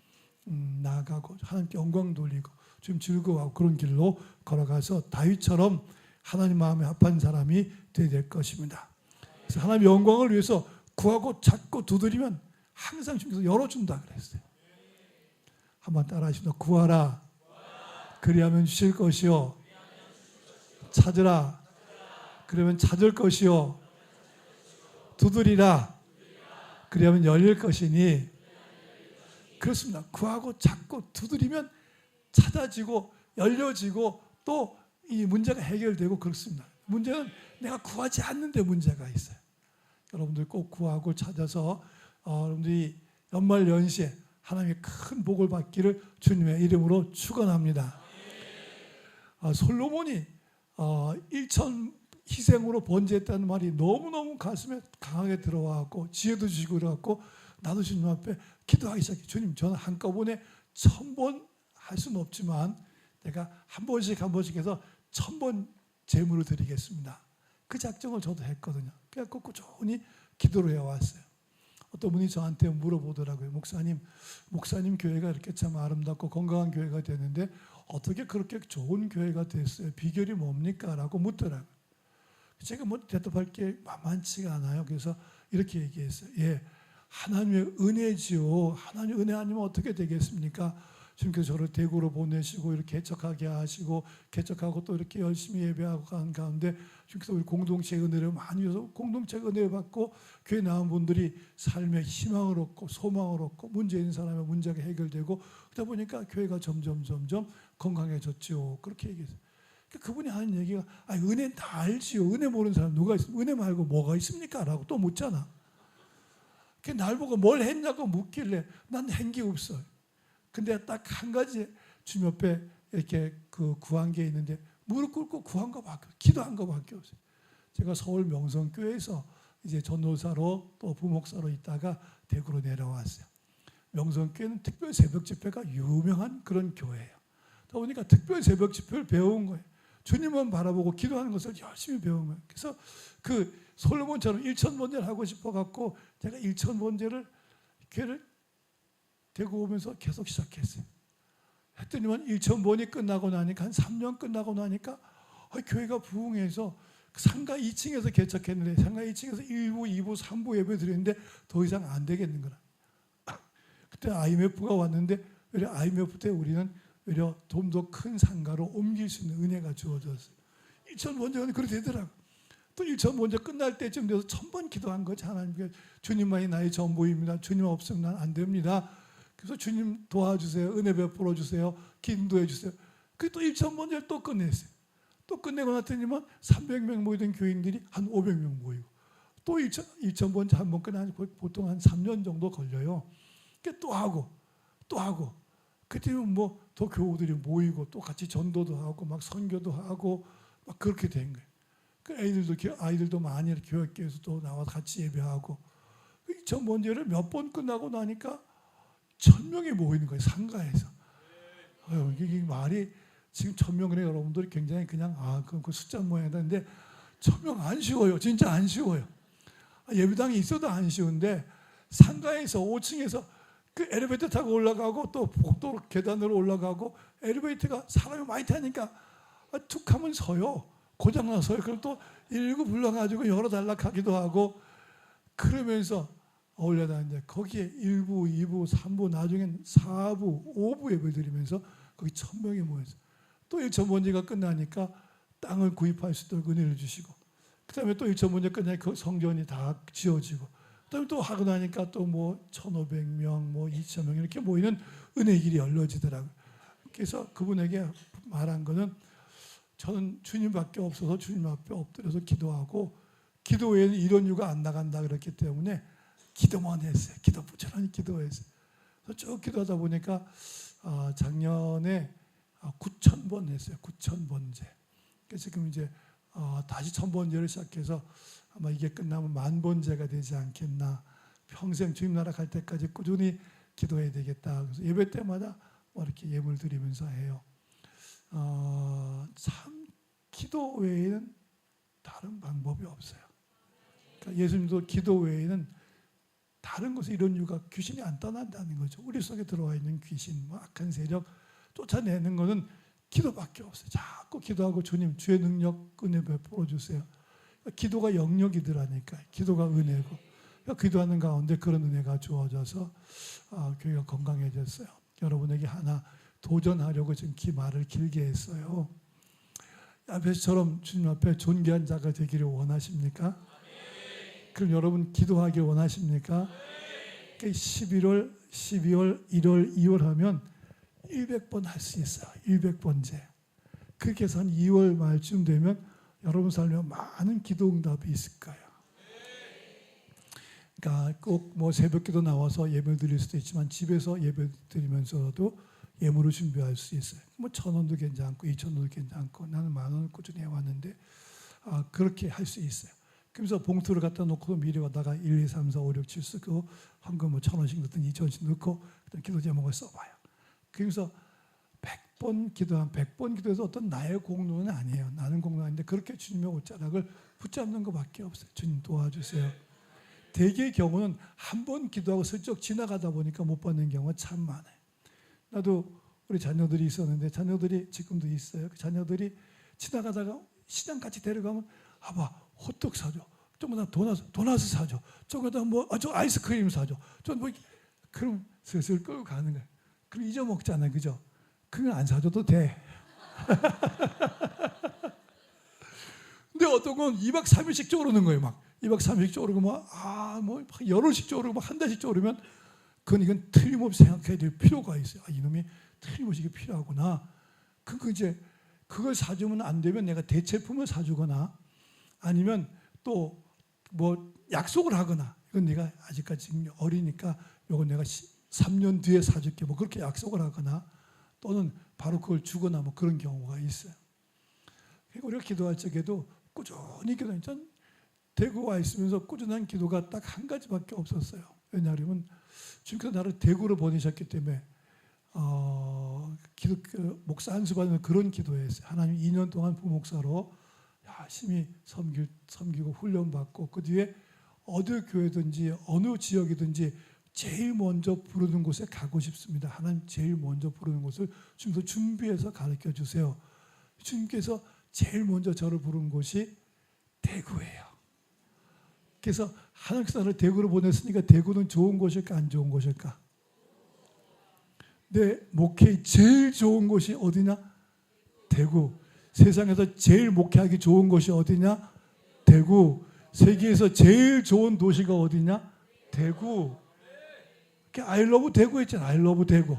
A: 나아가고 하나님께 영광 돌리고 좀 즐거워하고 그런 길로 걸어가서 다윗처럼 하나님 마음에 합한 사람이 되어야 될 것입니다. 그래서 하나님의 영광을 위해서 구하고 찾고 두드리면 항상 주님께서 열어준다 그랬어요. 한번 따라하십시다. 구하라. 그리하면 주실 것이요. 찾으라. 그러면 찾을 것이요. 두드리라. 그리하면 열릴 것이니. 그렇습니다. 구하고 찾고 두드리면 찾아지고 열려지고 또 이 문제가 해결되고 그렇습니다. 문제는 내가 구하지 않는데 문제가 있어요. 여러분들 꼭 구하고 찾아서 여러분들이 연말 연시에 하나님의 큰 복을 받기를 주님의 이름으로 축원합니다. 솔로몬이 1천 희생으로 번제했다는 말이 너무너무 가슴에 강하게 들어와갖고 지혜도 주시고 그래갖고 나도 주님 앞에 기도하기 시작해. 주님, 저는 한꺼번에 1000번 할 수는 없지만 내가 한 번씩 해서 1000번 제물을 드리겠습니다. 그 작정을 저도 했거든요. 그래서 꾸준히 기도를 해왔어요. 어떤 분이 저한테 물어보더라고요. 목사님 교회가 이렇게 참 아름답고 건강한 교회가 되는데 어떻게 그렇게 좋은 교회가 됐어요? 비결이 뭡니까? 라고 묻더라고요. 제가 뭐 대답할 게 만만치가 않아요. 그래서 이렇게 얘기했어요. 예, 하나님의 은혜지요. 하나님의 은혜 아니면 어떻게 되겠습니까? 주님께서 저를 대구로 보내시고 이렇게 개척하게 하시고 개척하고 또 이렇게 열심히 예배하고 가는 가운데 주님께서 우리 공동체의 은혜를 많이 줘서 공동체의 은혜를 받고 교회 나온 분들이 삶의 희망을 얻고 소망을 얻고 문제 있는 사람의 문제가 해결되고 그러다 보니까 교회가 점점 건강해졌죠. 그렇게 얘기했어요. 그분이 하는 얘기가 은혜 다 알지요. 은혜 모르는 사람 누가 있습니까? 은혜 말고 뭐가 있습니까? 라고 또 묻잖아. 날 보고 뭘 했냐고 묻길래 난 한 게 없어요. 근데 딱 한 가지 주님 옆에 이렇게 그 구한 게 있는데 무릎 꿇고 구한 거밖에 기도한 거밖에 없어요. 제가 서울 명성교회에서 이제 전도사로 또 부목사로 있다가 대구로 내려왔어요. 명성교회는 특별 새벽 집회가 유명한 그런 교회예요. 그러다 보니까 특별 새벽 집회를 배운 거예요. 주님만 바라보고 기도하는 것을 열심히 배운 거예요. 그래서 그 솔로몬처럼 1000번제를 하고 싶어 갖고 제가 1000번제를 교회를 대구 오면서 계속 시작했어요. 했더니만 1000번이 끝나고 나니까 한 3년 끝나고 나니까 교회가 부흥해서 상가 2층에서 개척했는데 상가 2층에서 1부, 2부, 3부 예배 드렸는데 더 이상 안 되겠는 거라. 그때 IMF가 왔는데 오히려 IMF 때 우리는 오히려 좀 더 큰 상가로 옮길 수 있는 은혜가 주어졌어요. 1000번제는 그렇게 되더라고요. 또 1000번제 끝날 때쯤 돼서 1000번 기도한 거지. 하나님께 주님만이 나의 전부입니다. 주님 없으면 난 안 됩니다. 그래서 주님 도와주세요. 은혜 베풀어 주세요. 기도해 주세요. 그게 또 1000번제를 또 끝냈어요. 또 끝내고 났더니만 300명 모이던 교인들이 한 500명 모이고 또 1000번제 한 번 끝나니 보통 한 3년 정도 걸려요. 또 하고 그때는 뭐 더 교우들이 모이고 또 같이 전도도 하고 막 선교도 하고 막 그렇게 된 거예요. 그 아이들도 많이 교회에서 또 나와서 같이 예배하고 2000번제를 몇 번 끝나고 나니까 1000명이 모이는 거예요. 상가에서. 이게 말이 지금 1,000명의 여러분들이 굉장히 그냥 그럼 그 숫자 모양이다. 근데 1,000명 안 쉬워요. 진짜 안 쉬워요. 예배당이 있어도 안 쉬운데 상가에서 5층에서 그 엘리베이터 타고 올라가고 또 복도로 계단으로 올라가고 엘리베이터가 사람이 많이 타니까 툭 하면 서요. 고장나 서요. 그럼 또 119 불러가지고 열어달라 하기도 하고 그러면서 올려다니는데 거기에 1부, 2부, 3부 나중엔 4부, 5부 예배 드리면서 거기 1,000명이 모여서 또 1,000번제가 끝나니까 땅을 구입할 수 있도록 은혜를 주시고 그 다음에 또 1,000번제 끝나니까 그 성전이 다 지어지고 그 다음에 또 하고 나니까 또 뭐 1,500명, 뭐 2,000명 이렇게 모이는 은혜의 길이 열려지더라고요. 그래서 그분에게 말한 거는 저는 주님밖에 없어서 주님 앞에 엎드려서 기도하고 기도 외에는 이런 이유가 안 나간다 그랬기 때문에 기도만 했어요. 기도 부지런히 기도했어요. 그래서 쭉 기도하다 보니까 작년에 9,000번 했어요. 9,000번제. 그래서 지금 이제 다시 1,000번제를 시작해서 아마 이게 끝나면 10,000번제가 되지 않겠나. 평생 주님 나라 갈 때까지 꾸준히 기도해야 되겠다. 그래서 예배 때마다 이렇게 예물 드리면서 해요. 참 기도 외에는 다른 방법이 없어요. 그러니까 예수님도 기도 외에는 다른 것에 이런 이유가 귀신이 안 떠난다는 거죠. 우리 속에 들어와 있는 귀신, 악한 세력 쫓아내는 것은 기도밖에 없어요. 자꾸 기도하고 주님 주의 능력 은혜 베풀어 주세요. 기도가 영역이더라니까. 기도가 은혜고 기도하는 가운데 그런 은혜가 주어져서 교회가 건강해졌어요. 여러분에게 하나 도전하려고 지금 말을 길게 했어요. 야베스처럼 주님 앞에 존귀한 자가 되기를 원하십니까? 그럼 여러분 기도하길 원하십니까? 11월, 12월, 1월, 2월 하면 100번 할 수 있어요. 100번째. 그렇게 해서 한 2월 말쯤 되면 여러분 삶에 많은 기도 응답이 있을 거예요. 그러니까 꼭 뭐 새벽기도 나와서 예배 드릴 수도 있지만 집에서 예배 드리면서도 예물을 준비할 수 있어요. 뭐 1,000원도 괜찮고 2,000원도 괜찮고 나는 10,000원 꾸준히 해왔는데 그렇게 할 수 있어요. 그래서 봉투를 갖다 놓고 미리 와다가 1, 2, 3, 4, 5, 6, 7 쓰고 헌금 뭐 1,000원씩 넣든 2,000원씩 넣고 그다음 기도 제목을 써봐요. 그래서 100번 기도한 100번 기도해서 어떤 나의 공로는 아니에요. 나는 공로는 아닌데 그렇게 주님의 옷자락을 붙잡는 것밖에 없어요. 주님 도와주세요. 대개의 경우는 한 번 기도하고 슬쩍 지나가다 보니까 못 받는 경우가 참 많아요. 나도 우리 자녀들이 있었는데 자녀들이 지금도 있어요. 그 자녀들이 지나가다가 시장 같이 데려가면 아빠 호떡 사줘. 조금만 도나스 사줘. 조금만 저 아이스크림 사줘. 그럼 슬슬 끌고 가는 거예요. 그럼 잊어먹잖아요. 그죠? 그건 안 사줘도 돼. 근데 어떤 건 2박 3일씩 쪼르는 거예요. 막 2박 3일씩 쪼르고 뭐 열흘씩 쪼르고 한 달씩 쪼르면 이건 틀림없이 생각해야 될 필요가 있어요. 이놈이 틀림없이 이게 필요하구나. 이제 그걸 사주면 안 되면 내가 대체품을 사주거나 아니면 또 뭐 약속을 하거나 이건 내가 아직까지 지금 어리니까 이건 내가 3년 뒤에 사줄게 뭐 그렇게 약속을 하거나 또는 바로 그걸 주거나 뭐 그런 경우가 있어요. 그러니까 우리가 기도할 적에도 꾸준히 기도하는 전 대구 와 있으면서 꾸준한 기도가 딱 한 가지밖에 없었어요. 왜냐하면 주님께서 나를 대구로 보내셨기 때문에 목사 안수 받는 그런 기도했어요. 하나님 2년 동안 부목사로 열심히 섬기고 훈련받고 그 뒤에 어느 교회든지 어느 지역이든지 제일 먼저 부르는 곳에 가고 싶습니다. 하나님 제일 먼저 부르는 곳을 주님께서 준비해서 가르쳐 주세요. 주님께서 제일 먼저 저를 부른 곳이 대구예요. 그래서 하나님께서 나를 대구로 보냈으니까 대구는 좋은 곳일까 안 좋은 곳일까? 내 목회의 제일 좋은 곳이 어디냐? 대구. 세상에서 제일 목회하기 좋은 곳이 어디냐? 대구. 세계에서 제일 좋은 도시가 어디냐? 대구. I love 대구 했잖아. I love 대구.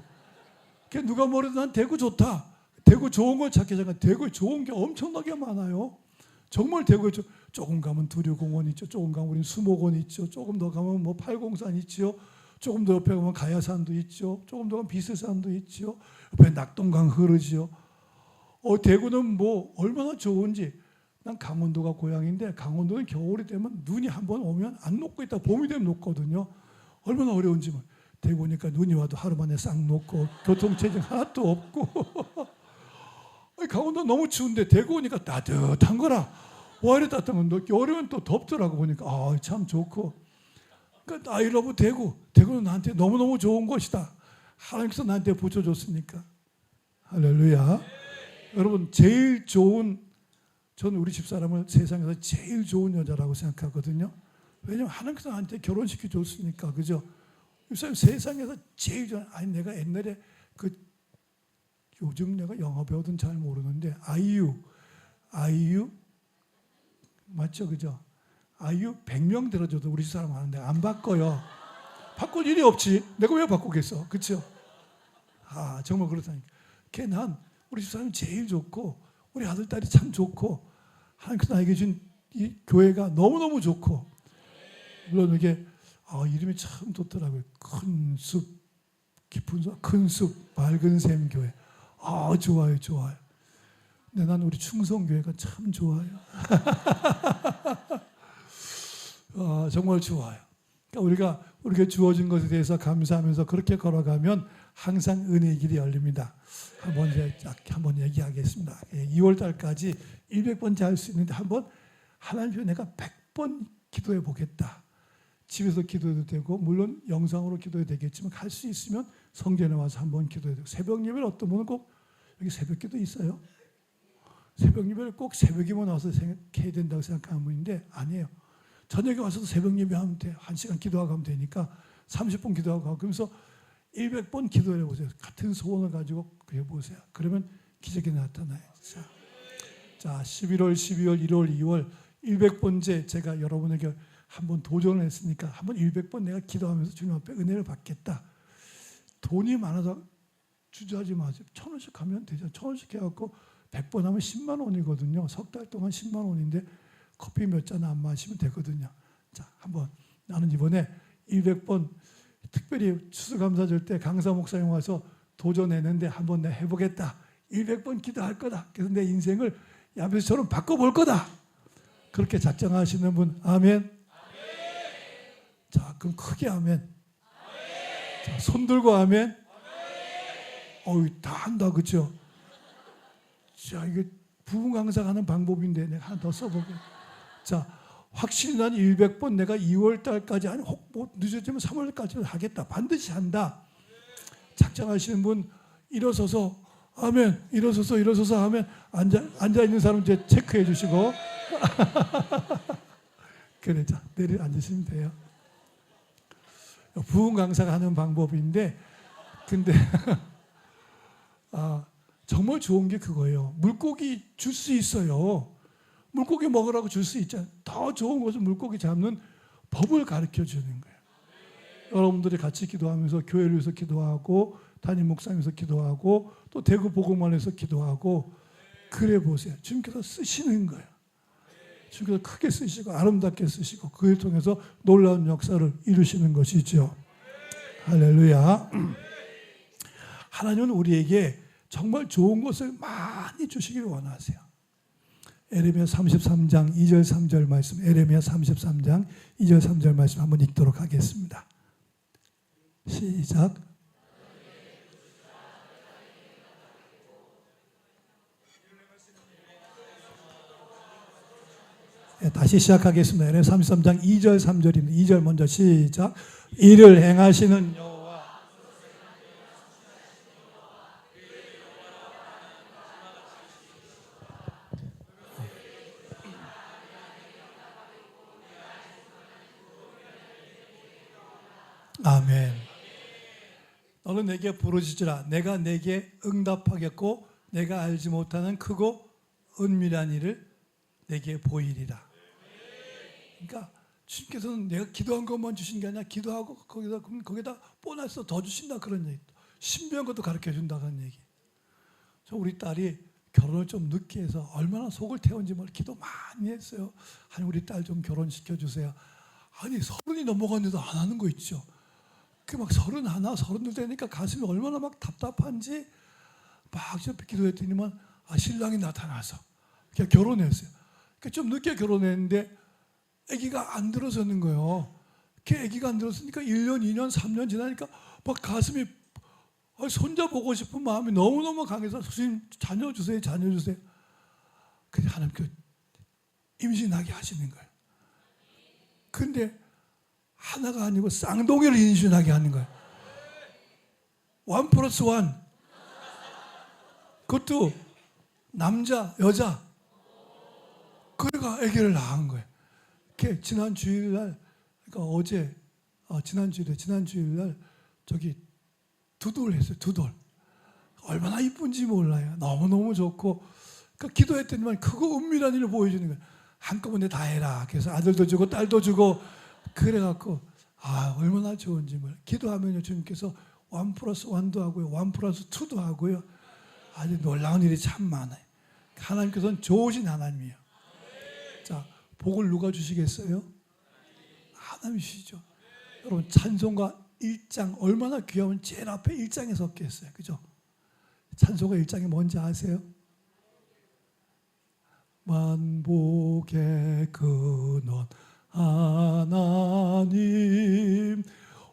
A: 누가 뭐래도 난 대구 좋다. 대구 좋은 걸 찾기 전에 대구에 좋은 게 엄청나게 많아요. 정말 대구에 조금 가면 두류공원 있죠. 조금 가면 우리 수목원 있죠. 조금 더 가면 뭐 팔공산 있죠. 조금 더 옆에 가면 가야산도 있죠. 조금 더 가면 비스산도 있죠. 옆에 낙동강 흐르죠. 대구는 뭐 얼마나 좋은지. 난 강원도가 고향인데 강원도는 겨울이 되면 눈이 한번 오면 안 녹고 있다 봄이 되면 녹거든요. 얼마나 어려운지. 대구니까 눈이 와도 하루 만에 싹 녹고 교통체증 하나도 없고 강원도 너무 추운데 대구 오니까 따뜻한 거라. 와 이래 따뜻한 건데 여름은 또 덥더라고 보니까 참 좋고. 그러니까 I love 대구. 대구는 나한테 너무너무 좋은 곳이다. 하나님께서 나한테 붙여줬으니까. 할렐루야. 여러분 제일 좋은, 저는 우리 집사람을 세상에서 제일 좋은 여자라고 생각하거든요. 왜냐하면 하나님께서 나한테 결혼시켜 줬으니까. 그죠? 집사님 세상에서 제일 좋은, 아니 내가 옛날에 요즘 내가 영어 배우든 잘 모르는데 아이유 맞죠? 그죠? 아이유 100명 들어줘도 우리 사람 하는데 안 바꿔요. 바꿀 일이 없지. 내가 왜 바꾸겠어? 그렇죠? 정말 그렇다니까. 난 우리 집사람이 제일 좋고 우리 아들 딸이 참 좋고 하나님께서 나에게 준 이 교회가 너무너무 좋고, 물론 이게 이름이 참 좋더라고요. 큰 숲, 깊은 숲, 큰 숲, 맑은 샘 교회. 좋아요. 근데 난 우리 충성교회가 참 좋아요. 정말 좋아요. 그러니까 우리가 주어진 것에 대해서 감사하면서 그렇게 걸어가면 항상 은혜의 길이 열립니다. 한번 얘기하겠습니다. 2월 달까지 100번째 할 수 있는데 한번 하나님 내가 100번 기도해 보겠다. 집에서 기도해도 되고 물론 영상으로 기도해도 되겠지만 할 수 있으면 성전에 와서 한번 기도해도 되고, 새벽 예배를 어떤 분은 꼭 여기 새벽 기도 있어요? 새벽 예배를 꼭 새벽에만 와서 해야 된다고 생각하는 분인데 아니에요. 저녁에 와서도 새벽 예배하면 돼. 1시간 기도하고 하면 되니까 30분 기도하고 하고, 그러면서 100번 기도해 보세요. 같은 소원을 가지고 해보세요. 그러면 기적이 나타나요. 자, 11월, 12월, 1월, 2월 100번째 제가 여러분에게 한번 도전을 했으니까 한번 100번 내가 기도하면서 주님 앞에 은혜를 받겠다. 돈이 많아서 주저하지 마세요. 1,000원씩 하면 되죠. 1,000원씩 해갖고 100번 하면 10만 원이거든요. 석 달 동안 10만 원인데 커피 몇 잔 안 마시면 되거든요. 자, 한번 나는 이번에 200번 특별히 추수감사절 때 강사 목사님 와서 도전했는데 한번 내가 해보겠다. 200번 기도할 거다. 그래서 내 인생을 야베스처럼 바꿔볼 거다. 그렇게 작정하시는 분 아멘. 자, 그럼 크게 아멘. 자, 손 들고 아멘. 다 한다, 그렇죠? 자, 이게 부분 강사하는 방법인데 내가 하나 더 써볼게. 자, 확실히 난 100번 내가 2월 달까지 아니 혹 뭐 늦어지면 3월까지 하겠다. 반드시 한다. 작정하시는 분 일어서서 아멘. 일어서서 하면 앉아 있는 사람 이제 체크해 주시고. 그래, 자, 내려 앉으시면 돼요. 부분 강사가 하는 방법인데, 근데 정말 좋은 게 그거예요. 물고기 줄 수 있어요. 물고기 먹으라고 줄 수 있잖아요. 더 좋은 것은 물고기 잡는 법을 가르쳐 주는 거예요. 여러분들이 같이 기도하면서 교회를 위해서 기도하고 담임 목사님에서 기도하고 또 대구 복음관에서 기도하고 그래 보세요. 주님께서 쓰시는 거예요. 주님께서 크게 쓰시고 아름답게 쓰시고 그를 통해서 놀라운 역사를 이루시는 것이죠. 할렐루야. 하나님은 우리에게 정말 좋은 것을 많이 주시기를 원하세요. 에레미야 33장 2절 3절 말씀, 에레미야 33장 2절 3절 말씀 한번 읽도록 하겠습니다. 시작. 다시 시작하겠습니다. 에레미야 33장 2절 3절입니다. 2절 먼저 시작. 이를 행하시는 여호와, 아멘. 너는 내게 부르짖으라. 내가 내게 응답하겠고 내가 알지 못하는 크고 은밀한 일을 내게 보이리라. 그러니까 주님께서는 내가 기도한 것만 주신 게 아니라 기도하고 거기다 보너스 더 주신다 그런 얘기. 신비한 것도 가르쳐 준다는 얘기. 저 우리 딸이 결혼을 좀 늦게 해서 얼마나 속을 태운지 몰라 기도 많이 했어요. 아니 우리 딸 좀 결혼시켜 주세요. 아니 30이 넘어갔는데도 안 하는 거 있죠. 그 막 31, 32 되니까 가슴이 얼마나 막 답답한지 막 기도했더니만 신랑이 나타나서 그냥 결혼했어요. 그러니까 좀 늦게 결혼했는데 아기가 안 들어서는 거예요. 그 아기가 안 들었으니까 1년, 2년, 3년 지나니까 막 가슴이 손자 보고 싶은 마음이 너무너무 강해서 주님 자녀 주세요, 자녀 주세요. 근데 하나님께 임신하게 하시는 거예요. 근데 하나가 아니고 쌍둥이를 임신하게 하는 거예요. 1+1. 그것도 남자, 여자. 그래가 아기를 낳은 거예요. 지난 주일날, 그러니까 어제, 지난 주일날 저기 두돌 했어요. 두돌. 얼마나 이쁜지 몰라요. 너무너무 좋고. 그러니까 기도했더니만 그거 은밀한 일을 보여주는 거예요. 한꺼번에 다 해라. 그래서 아들도 주고 딸도 주고 그래갖고 얼마나 좋은지 몰라요. 기도하면요 주님께서 1+1도 하고요, 1+2도 하고요. 아주 놀라운 일이 참 많아요. 하나님께서는 좋으신 하나님이에요. 자, 복을 누가 주시겠어요? 하나님이시죠. 여러분 찬송가 1장 얼마나 귀하면 제일 앞에 1장에 섞였어요. 그죠? 찬송가 1장이 뭔지 아세요? 만복의 근원 하나님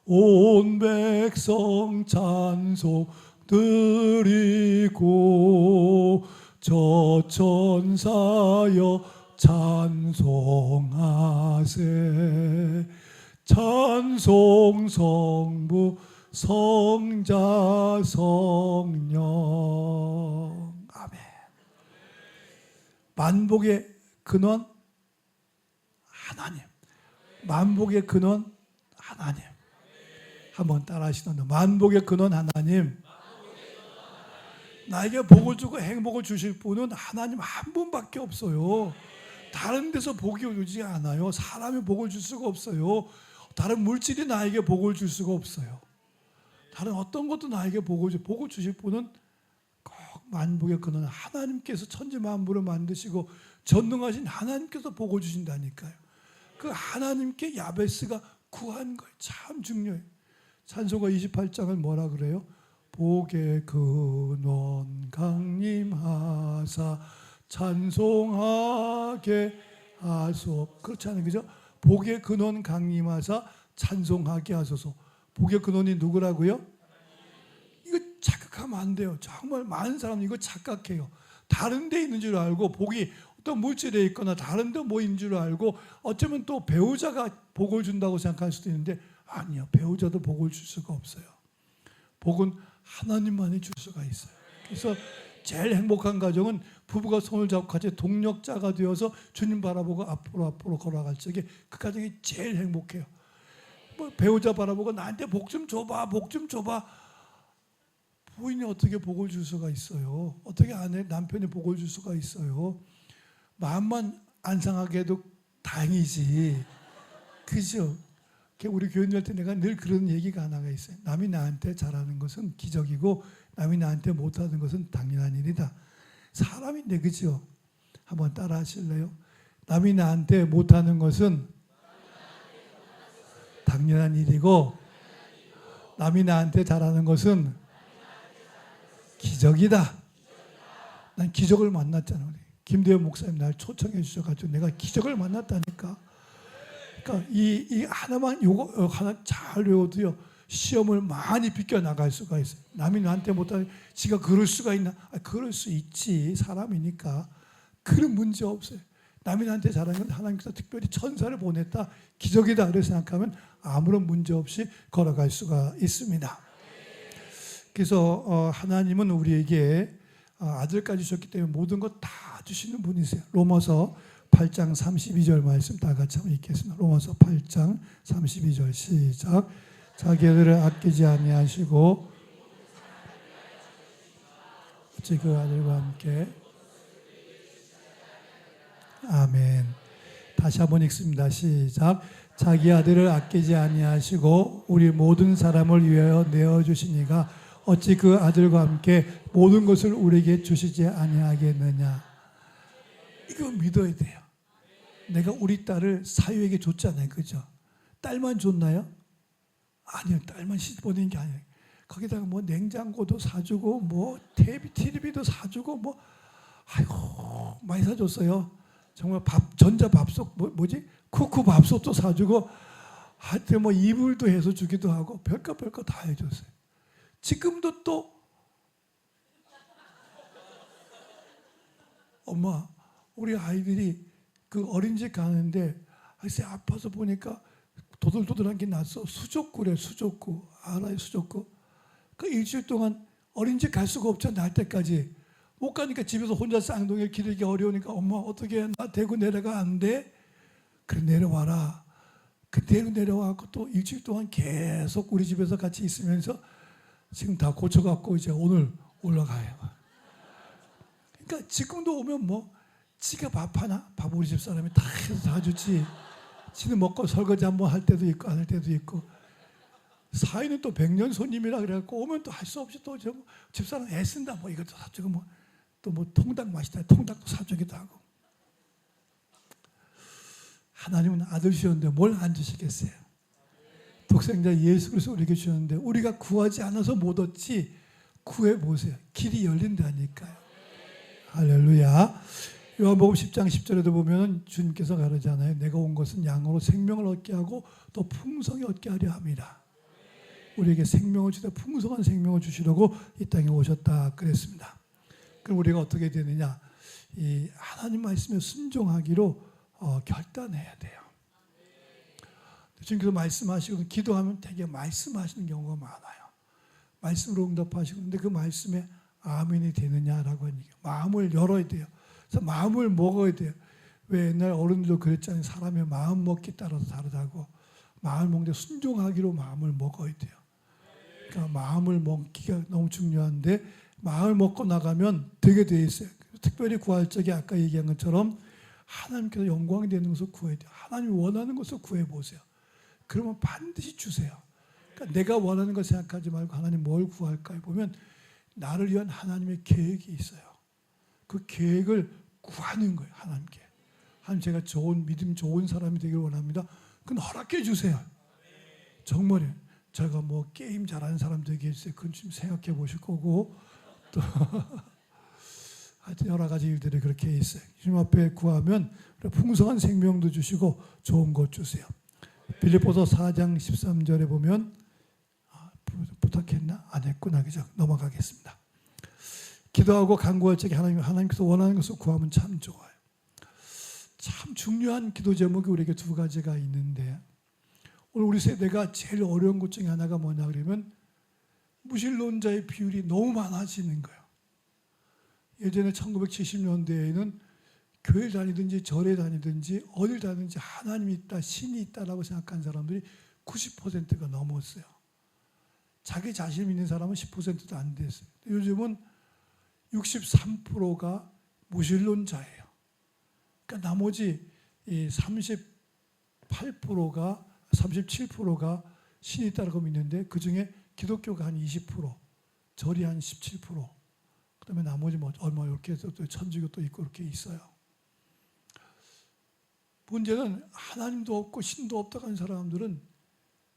A: 온 백성 찬송 드리고 저 천사여 찬송하세 찬송 성부 성자 성령 아멘. 만복의 근원 하나님. 만복의 근원 하나님. 한번 따라 하시던데 만복의 근원 하나님. 나에게 복을 주고 행복을 주실 분은 하나님 한 분밖에 없어요. 다른 데서 복이 오지 않아요. 사람이 복을 줄 수가 없어요. 다른 물질이 나에게 복을 줄 수가 없어요. 다른 어떤 것도 나에게 복을 주실 분은 꼭 만복의 근원 하나님께서 천지 만물을 만드시고 전능하신 하나님께서 복을 주신다니까요. 그 하나님께 야베스가 구한 걸 참 중요해요. 찬송가 28장을 뭐라 그래요? 복의 근원 강림하사 찬송하게 하소서. 그렇지 않아요? 그죠? 복의 근원 강림하사 찬송하게 하소서. 복의 근원이 누구라고요? 이거 착각하면 안 돼요. 정말 많은 사람이 이거 착각해요. 다른 데 있는 줄 알고 복이 어떤 물질에 있거나 다른 데 뭐인 줄 알고 어쩌면 또 배우자가 복을 준다고 생각할 수도 있는데 아니요. 배우자도 복을 줄 수가 없어요. 복은 하나님만이 줄 수가 있어요. 그래서 제일 행복한 가정은 부부가 손을 잡고 같이 동력자가 되어서 주님 바라보고 앞으로 걸어갈 적에 그 가정이 제일 행복해요. 뭐 배우자 바라보고 나한테 복 좀 줘봐, 복 좀 줘봐. 부인이 어떻게 복을 줄 수가 있어요? 어떻게 남편이 복을 줄 수가 있어요? 마음만 안 상하게 해도 다행이지. 그죠? 우리 교인들 때 내가 늘 그런 얘기가 하나가 있어요. 남이 나한테 잘하는 것은 기적이고 남이 나한테 못하는 것은 당연한 일이다. 사람인데 그죠? 한번 따라 하실래요? 남이 나한테 못하는 것은 당연한 일이고 남이 나한테 잘하는 것은 기적이다. 난 기적을 만났잖아. 우리 김대현 목사님 날 초청해 주셔가지고 내가 기적을 만났다니까. 그러니까 이 하나만 요거 하나 잘 외워도요 시험을 많이 비껴 나갈 수가 있어요. 남이 나한테 못하는 지가 그럴 수가 있나? 그럴 수 있지. 사람이니까 그런 문제 없어요. 남이 나한테 잘하는 건 하나님께서 특별히 천사를 보냈다. 기적이다. 그렇게 생각하면 아무런 문제 없이 걸어갈 수가 있습니다. 그래서 하나님은 우리에게 아들까지 주셨기 때문에 모든 것 다 주시는 분이세요. 로마서 8장 32절 말씀 다 같이 한번 읽겠습니다. 로마서 8장 32절 시작. 자기 아들을 아끼지 아니하시고 어찌 그 아들과 함께 아멘. 다시 한번 읽습니다. 시작. 자기 아들을 아끼지 아니하시고 우리 모든 사람을 위하여 내어주시니가 어찌 그 아들과 함께 모든 것을 우리에게 주시지 아니하겠느냐. 이거 믿어야 돼요. 내가 우리 딸을 사유에게 줬잖아요. 그죠? 딸만 줬나요? 아니요. 딸만 보낸 게 아니에요. 거기다가 뭐 냉장고도 사주고 뭐 TV도 사주고 뭐 아이고 많이 사줬어요. 정말 전자밥솥 뭐지? 쿠쿠 밥솥도 사주고 하여튼 뭐 이불도 해서 주기도 하고 별거 다 해줬어요. 지금도 또 엄마, 우리 아이들이 그 어린이집 가는데 글쎄 아파서 보니까 도들도들한 게 났어. 수족구래, 수족구. 알아요, 수족구? 그 일주일 동안 어린이집 갈 수가 없잖아. 날 때까지 못 가니까 집에서 혼자 쌍둥이를 기르기 어려우니까 엄마 어떻게 해? 나 대구 내려가 안 돼? 그래 내려와라. 그대로 내려와서 또 일주일 동안 계속 우리 집에서 같이 있으면서 지금 다 고쳐갖고 이제 오늘 올라가요. 그러니까 지금도 오면 뭐 지가 밥 하나? 밥 우리 집 사람이 다 해서 다 주지. 지는 먹고 설거지 한번 할 때도 있고 안 할 때도 있고. 사위는 또 100년 손님이라 그래갖고 오면 또 할 수 없이 또 집사람 애쓴다. 뭐 이것도 사주고 뭐 또 뭐 통닭 맛있다. 통닭도 사주기도 하고. 하나님은 아들 주셨는데 뭘 안 주시겠어요? 독생자 예수 그리스도 우리에게 주셨는데 우리가 구하지 않아서 못 얻지 구해보세요. 길이 열린다니까요. 할렐루야. 요한복음 10장 10절에도 보면 주님께서 가르잖아요. 내가 온 것은 양으로 생명을 얻게 하고 또 풍성히 얻게 하려 함이라. 우리에게 생명을 주되 풍성한 생명을 주시려고 이 땅에 오셨다 그랬습니다. 그럼 우리가 어떻게 되느냐? 이 하나님 말씀에 순종하기로 결단해야 돼요. 주님께서 말씀하시고 기도하면 되게 말씀하시는 경우가 많아요. 말씀으로 응답하시고 근데 그 말씀에 아멘이 되느냐라고 하니까 마음을 열어야 돼요. 그래서 마음을 먹어야 돼요. 왜 옛날 어른들도 그랬잖아요. 사람의 마음 먹기 따라서 다르다고. 마음을 먹는데 순종하기로 마음을 먹어야 돼요. 그러니까 마음을 먹기가 너무 중요한데 마음을 먹고 나가면 되게 돼 있어요. 특별히 구할 적에 아까 얘기한 것처럼 하나님께서 영광이 되는 것을 구해야 돼요. 하나님이 원하는 것을 구해보세요. 그러면 반드시 주세요. 그러니까 내가 원하는 걸 생각하지 말고 하나님 뭘 구할까 보면 나를 위한 하나님의 계획이 있어요. 그 계획을 구하는 거예요. 하나님께. 하나님 제가 좋은 믿음 좋은 사람이 되길 원합니다. 그건 허락해 주세요. 정말이에요. 제가 뭐 게임 잘하는 사람 되게 해주세요. 그건 좀 생각해 보실 거고 또 하여튼 여러 가지 일들이 그렇게 있어요. 주님 앞에 구하면 풍성한 생명도 주시고 좋은 것 주세요. 빌립보서 4장 13절에 보면 부탁했나? 안 했구나. 그죠? 넘어가겠습니다. 기도하고 간구할 적에 하나님께서 원하는 것을 구하면 참 좋아요. 참 중요한 기도 제목이 우리에게 두 가지가 있는데 오늘 우리 세대가 제일 어려운 것 중에 하나가 뭐냐 그러면 무신론자의 비율이 너무 많아지는 거예요. 예전에 1970년대에는 교회 다니든지 절에 다니든지 어딜 다니든지 하나님이 있다, 신이 있다라고 생각한 사람들이 90%가 넘었어요. 자기 자신 믿는 사람은 10%도 안 됐어요. 요즘은 63%가 무신론자예요. 그러니까 나머지 37%가 신이 있다고 믿는데 그중에 기독교가 한 20%, 절이 한 17%, 그다음에 나머지 뭐 얼마 이렇게 해서 또 천주교 또 있고 이렇게 있어요. 문제는 하나님도 없고 신도 없다고 하는 사람들은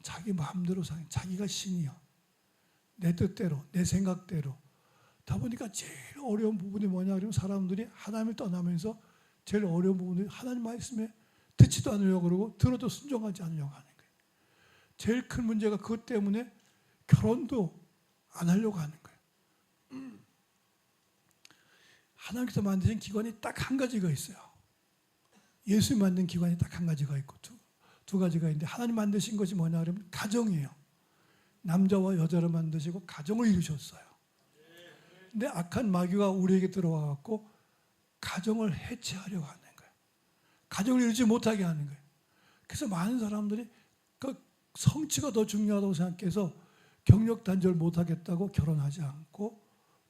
A: 자기 마음대로 사는 자기가 신이야. 내 뜻대로, 내 생각대로. 다 보니까 제일 어려운 부분이 뭐냐 그러면 사람들이 하나님을 떠나면서 제일 어려운 부분이 하나님 말씀에 듣지도 않으려고 그러고 들어도 순종하지 않으려고 하는 거예요. 제일 큰 문제가 그것 때문에 결혼도 안 하려고 하는 거예요. 하나님께서 만드신 기관이 딱 한 가지가 있어요. 예수 만든 기관이 딱 한 가지가 있고 두 가지가 있는데 하나님 만드신 것이 뭐냐 그러면 가정이에요. 남자와 여자를 만드시고 가정을 이루셨어요. 근데 악한 마귀가 우리에게 들어와 갖고 가정을 해체하려고 하는 거예요. 가정을 이루지 못하게 하는 거예요. 그래서 많은 사람들이 그 성취가 더 중요하다고 생각해서 경력 단절 못하겠다고 결혼하지 않고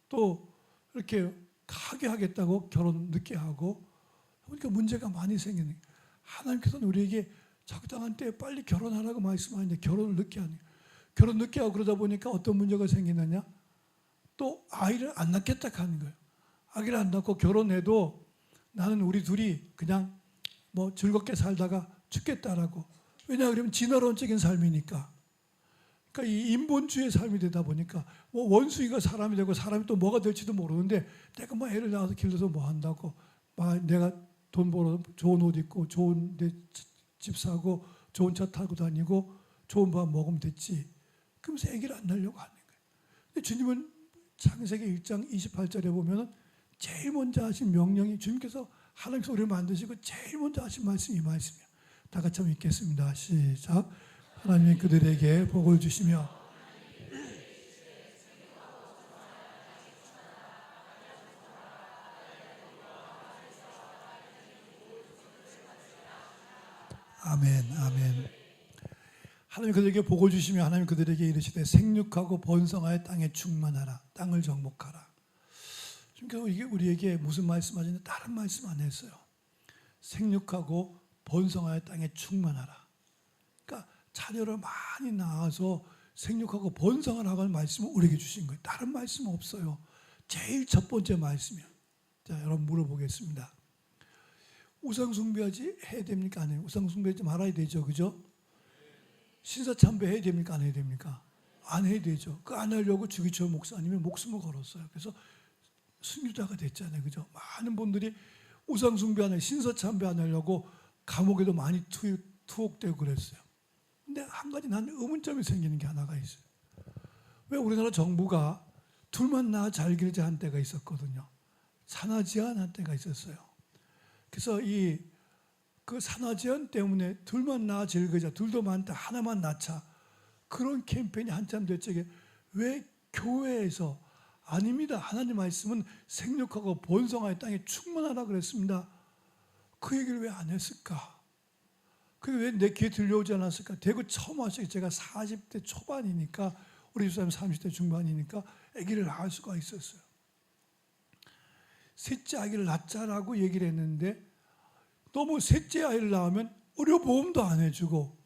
A: 또 이렇게 하게 하겠다고 결혼 늦게 하고 그러니까 문제가 많이 생기는 거예요. 하나님께서는 우리에게 적당한 때에 빨리 결혼하라고 말씀하는데 결혼을 늦게 하는 거예요. 결혼 늦게 하고 그러다 보니까 어떤 문제가 생기느냐? 또 아이를 안 낳겠다 하는 거예요. 아기를 안 낳고 결혼해도 나는 우리 둘이 그냥 뭐 즐겁게 살다가 죽겠다라고. 왜냐 그러면 진화론적인 삶이니까. 그러니까 이 인본주의 삶이 되다 보니까 뭐 원숭이가 사람이 되고 사람이 또 뭐가 될지도 모르는데 내가 뭐 애를 낳아서 길러서 뭐 한다고 내가 돈 벌어 좋은 옷 입고 좋은 집 사고 좋은 차 타고 다니고 좋은 밥 먹으면 됐지. 그러면서 애기를 안 낳으려고 하는 거예요. 근데 주님은 창세기 1장 28절에 보면은 제일 먼저 하신 명령이 주님께서 하나님께서 우리를 만드시고 제일 먼저 하신 말씀이 이 말씀이에요. 다 같이 한번 읽겠습니다. 시작. 하나님이 그들에게 복을 주시며 아멘, 아멘. 하나님 그들에게 복을 주시며 하나님 그들에게 이르시되 생육하고 번성하여 땅에 충만하라. 땅을 정복하라. 지금 이게 우리에게 무슨 말씀하시는데 다른 말씀 안 했어요. 생육하고 번성하여 땅에 충만하라. 그러니까 자녀를 많이 낳아서 생육하고 번성하라고 말씀을 우리에게 주신 거예요. 다른 말씀 없어요. 제일 첫 번째 말씀이에요. 자, 여러분 물어보겠습니다. 우상 숭배하지 해야 됩니까? 안 해요? 우상 숭배하지 말아야 되죠. 그죠? 신사 참배해야 됩니까? 안 해야 됩니까? 안 해야 되죠. 그 안 하려고 주기철 목사님이 목숨을 걸었어요. 그래서 순교자가 됐잖아요. 그죠? 많은 분들이 우상 숭배 안 하려고 신사 참배 안 하려고 감옥에도 많이 투옥되고 그랬어요. 근데 한 가지 난 의문점이 생기는 게 하나가 있어요. 왜 우리나라 정부가 둘만 낳아 잘 기르자 한 때가 있었거든요. 산하제한 한 때가 있었어요. 그래서 그 산하제한 때문에 둘만 낳아 잘 기르자, 둘도 많다 하나만 낳자, 그런 캠페인이 한참 될 적에 왜 교회에서 아닙니다. 하나님 말씀은 생육하고 번성하여 땅에 충만하라 그랬습니다. 그 얘기를 왜 안 했을까? 그게 왜 내 귀에 들려오지 않았을까? 대구 처음 왔어요. 제가 40대 초반이니까 우리 집사람 30대 중반이니까 아기를 낳을 수가 있었어요. 셋째 아기를 낳자라고 얘기를 했는데 너무 셋째 아이를 낳으면 의료보험도 안 해주고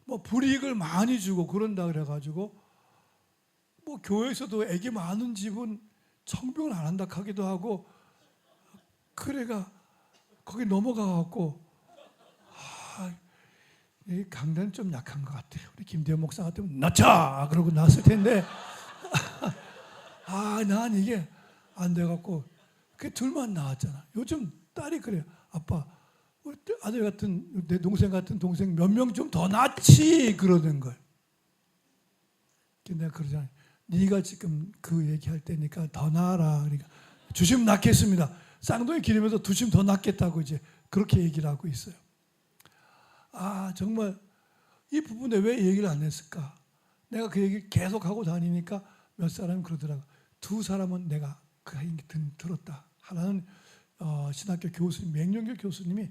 A: 뭐 불이익을 많이 주고 그런다 그래가지고 뭐 교회에서도 아기 많은 집은 청병을 안 한다 하기도 하고 그래가 거기 넘어가갖고 이 강단 좀 약한 것 같아요. 우리 김대현 목사 같으면 낳자 그러고 낳았을 텐데 난 이게 안 돼갖고 그 둘만 낳았잖아. 요즘 딸이 그래요. 아빠 우리 아들 같은 내 동생 같은 동생 몇 명 좀 더 낳지 그러는 거예요. 내가 그러잖아요. 네가 지금 그 얘기할 때니까 더 낳아라. 그러니까 주심 낳겠습니다. 쌍둥이 기르면서 두심 더 낳겠다고 이제 그렇게 얘기를 하고 있어요. 정말 이 부분에 왜 얘기를 안 했을까? 내가 그 얘기를 계속 하고 다니니까 몇 사람이 그러더라고. 두 사람은 내가 그 얘기 들었다. 하나는 신학교 교수님, 맹령교 교수님이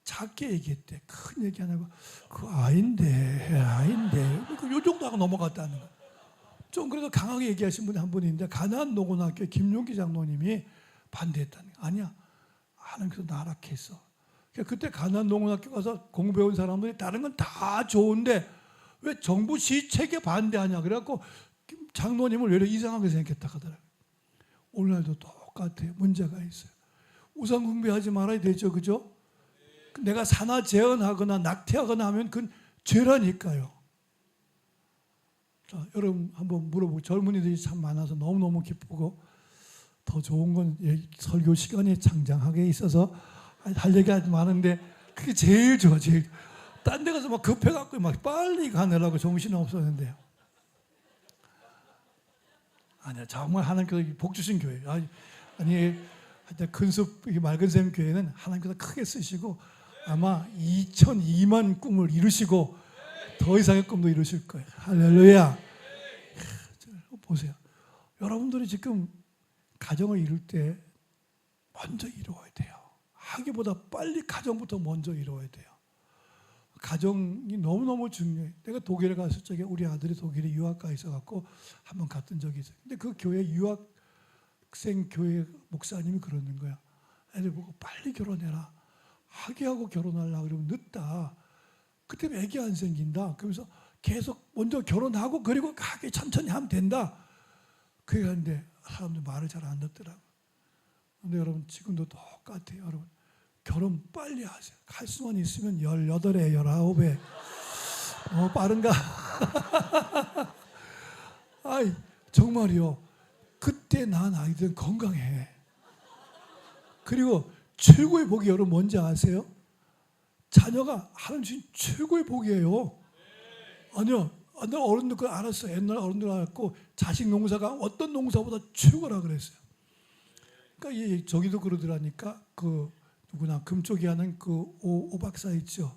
A: 작게 얘기했대. 큰 얘기 안 하고 그 아인데 요 정도 하고 넘어갔다는 거. 좀 그래도 강하게 얘기하신 분이 한 분이 있는데 가나안 노고등학교 김용기 장로님이 반대했다는 거. 아니야. 하나님께서 나락했어. 그때 가나안 농원학교 가서 공부해온 사람들이 다른 건 다 좋은데 왜 정부 시책에 반대하냐 그래갖고 장로님을 왜 이상하게 생각했다 하더라고요. 오늘날도 똑같아요. 문제가 있어요. 우상 숭배하지 말아야 되죠. 그죠? 내가 산하 제한하거나 낙태하거나 하면 그건 죄라니까요. 자, 여러분 한번 물어보고 젊은이들이 참 많아서 너무너무 기쁘고 더 좋은 건 설교 시간이 장장하게 있어서 할 얘기가 많은데 그게 제일 좋아. 제일 딴 데 가서 막 급해갖고 막 빨리 가느라고 정신이 없었는데요. 아니야, 정말 하나님께서 복 주신 교회예요. 아니 하여튼 큰숲 맑은 샘 교회는 하나님께서 크게 쓰시고 아마 2,002만 꿈을 이루시고 더 이상의 꿈도 이루실 거예요. 할렐루야. 보세요. 여러분들이 지금 가정을 이룰 때 먼저 이루어야 돼요. 하기보다 빨리 가정부터 먼저 이루어야 돼요. 가정이 너무너무 중요해. 내가 독일에 갔을 적에 우리 아들이 독일에 유학가 있어갖고 한번 갔던 적이 있어요. 근데 그 교회 유학생 교회 목사님이 그러는 거야. 애들 보고 빨리 결혼해라. 하기하고 결혼하려고 그러면 늦다. 그때 애기 안 생긴다. 그러면서 계속 먼저 결혼하고 그리고 하기 천천히 하면 된다. 그게 하는데 사람들 말을 잘 안 듣더라고요. 근데 여러분 지금도 똑같아요. 여러분 결혼 빨리 하세요. 할 수만 있으면 18에 19에 빠른가? 정말이요. 그때 낳은 아이들은 건강해. 그리고 최고의 복이 여러분 뭔지 아세요? 자녀가 하나님 주신 최고의 복이에요. 아니요. 나 어른들 그거 알았어. 옛날 어른들 알았고 자식 농사가 어떤 농사보다 최고라 그랬어요. 그러니까 저기도 그러더라니까 그 누구나 금쪽이 하는 그 오 박사 있죠.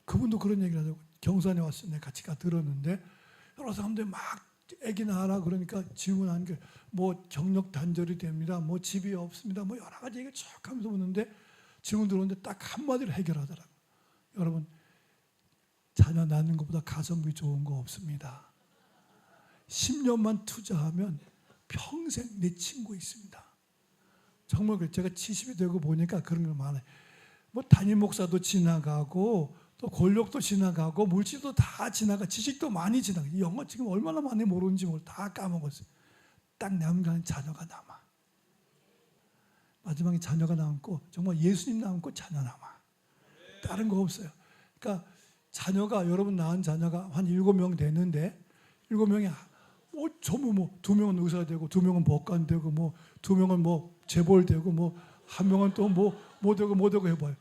A: 그분도 그런 얘기를 하더라고. 경산에 왔을 때 같이 가 들었는데 여러 사람들이 막 애기 낳아라 그러니까 질문하는 게 뭐 경력 단절이 됩니다. 뭐 집이 없습니다. 뭐 여러 가지 얘기를 쭉 하면서 묻는데 질문 들어오는데 딱 한마디로 해결하더라고요. 여러분 자녀 낳는 것보다 가성비 좋은 거 없습니다. 10년만 투자하면 평생 내 친구 있습니다. 정말 그래요. 제가 70이 되고 보니까 그런 거 많아요. 뭐 담임 목사도 지나가고 또 권력도 지나가고 물질도 다 지나가 지식도 많이 지나가. 영어 지금 얼마나 많이 모르는지 다 까먹었어요. 딱 남은 자녀가 남아. 마지막에 자녀가 남고 정말 예수님 남고 자녀 남아. 다른 거 없어요. 그러니까 자녀가 여러분 낳은 자녀가 한 7명 되는데 7명이 전부 뭐 2명은 의사 되고 2명은 법관 되고 뭐 2명은 뭐 재벌 되고 뭐 1명은 또 뭐 되고 해봐요.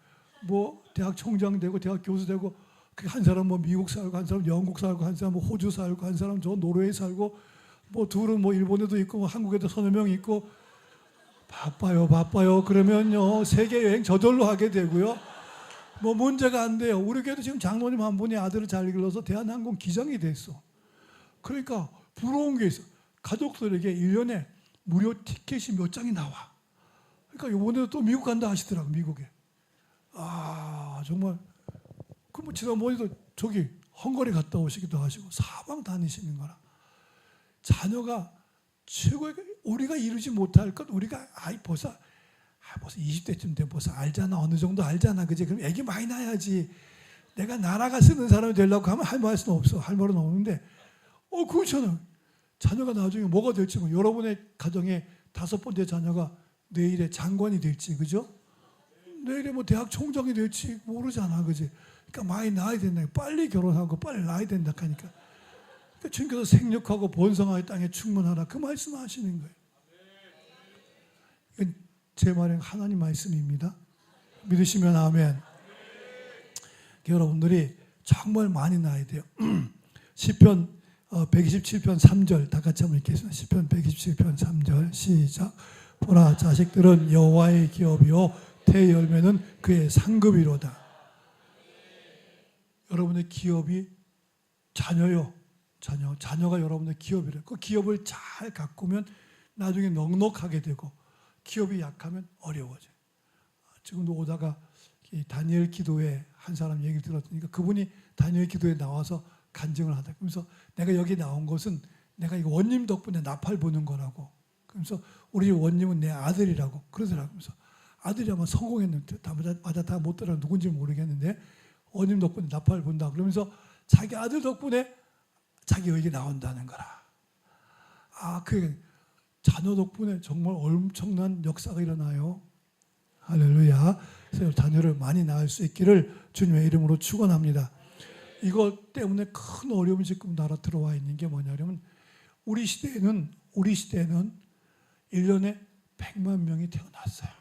A: 뭐 대학 총장 되고 대학 교수 되고 한 사람 뭐 미국 살고 한 사람 영국 살고 한 사람 뭐 호주 살고 한 사람 저 노르웨이 살고 뭐 둘은 뭐 일본에도 있고 뭐 한국에도 서너 명 있고 바빠요. 그러면요 세계 여행 저절로 하게 되고요. 뭐 문제가 안 돼요. 우리 교회도 지금 장로님 한 분이 아들을 잘 길러서 대한항공 기장이 됐어. 그러니까 부러운 게 있어. 가족들에게 1년에 무료 티켓이 몇 장이 나와. 그러니까 이번에도 또 미국 간다 하시더라고. 미국에. 정말 그 뭐 지난번에도 저기 헝가리 갔다 오시기도 하시고 사방 다니시는 거라. 자녀가 최고의 우리가 이루지 못할 것 우리가 벌써 20대쯤 되면 벌써 알잖아. 어느 정도 알잖아. 그지? 그럼 애기 많이 낳아야지. 내가 나라가 쓰는 사람이 되려고 하면 할 말은 없어. 할 말은 없는데 그렇잖아. 자녀가 나중에 뭐가 될지 뭐 여러분의 가정에 5번째 자녀가 내일의 장관이 될지 그죠? 내일에 뭐 대학 총장이 될지 모르잖아. 그지? 그러니까 많이 낳아야 된다. 빨리 결혼하고 빨리 낳아야 된다 하니까. 그러니까 주님께서 생육하고 번성하여 땅에 충만하라 그 말씀하시는 거예요. 이건 제 말은 하나님 말씀입니다. 믿으시면 아멘. 여러분들이 정말 많이 낳아야 돼요. 시편 127편 3절 다 같이 한번 읽겠습니다. 시편 127편 3절 시작. 보라 자식들은 여호와의 기업이요 태 열매는 그의 상급이로다. 여러분의 기업이 자녀요. 자녀가 여러분의 기업이래요. 그 기업을 잘 가꾸면 나중에 넉넉하게 되고 기업이 약하면 어려워져요. 지금도 오다가 다니엘 기도회 한 사람 얘기를 들었으니까 그분이 다니엘 기도에 나와서 간증을 하다. 그래서 내가 여기 나온 것은 내가 이거 원님 덕분에 나팔 부는 거라고. 그래서 우리 원님은 내 아들이라고 그러더라고요. 그래서 아들이 아마 성공했는데 맞아 다 못 들어 누군지 모르겠는데 원님 덕분에 나팔 분다. 그러면서 자기 아들 덕분에 자기 여기 나온다는 거라. 그 자녀 덕분에 정말 엄청난 역사가 일어나요. 할렐루야. 그래서 자녀를 많이 낳을 수 있기를 주님의 이름으로 축원합니다. 이것 때문에 큰 어려움이 지금 나라 들어와 있는 게 뭐냐면 우리 시대에는 1년에 100만 명이 태어났어요.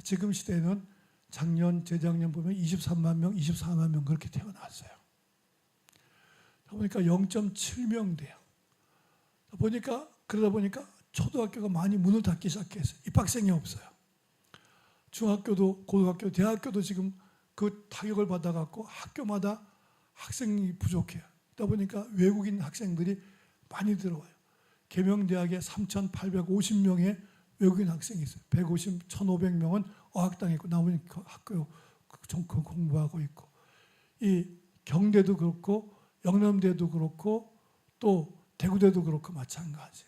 A: 지금 시대에는 작년, 재작년 보면 23만 명, 24만 명 그렇게 태어났어요. 그러니까 0.7명 돼요. 그러다 보니까 초등학교가 많이 문을 닫기 시작했어요. 입학생이 없어요. 중학교도 고등학교, 대학교도 지금 그 타격을 받아갖고 학교마다 학생이 부족해요. 그러다 보니까 외국인 학생들이 많이 들어와요. 계명대학에 3,850명의 외국인 학생이 있어요. 1,500명은 어학당에 있고 나머지는 학교 공부하고 있고 이 경대도 그렇고 영남대도 그렇고 또 대구대도 그렇고 마찬가지.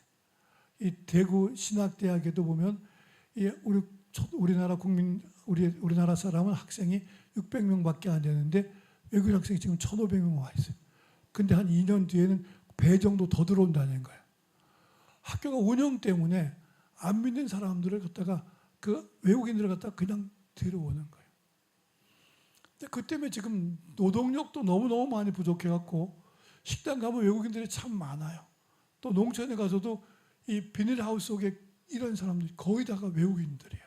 A: 이 대구 신학대학에도 보면 우리나라 사람은 학생이 600명밖에 안 되는데 외국인 학생이 지금 1,500명 와 있어요. 근데 한 2년 뒤에는 배 정도 더 들어온다는 거예요. 학교가 운영 때문에 안 믿는 사람들을 갖다가 그 외국인들을 갖다가 그냥 데려오는 거예요. 근데 그 때문에 지금 노동력도 너무너무 많이 부족해갖고 식당 가면 외국인들이 참 많아요. 또 농촌에 가서도 이 비닐하우스 속에 이런 사람들이 거의 다가 외국인들이에요.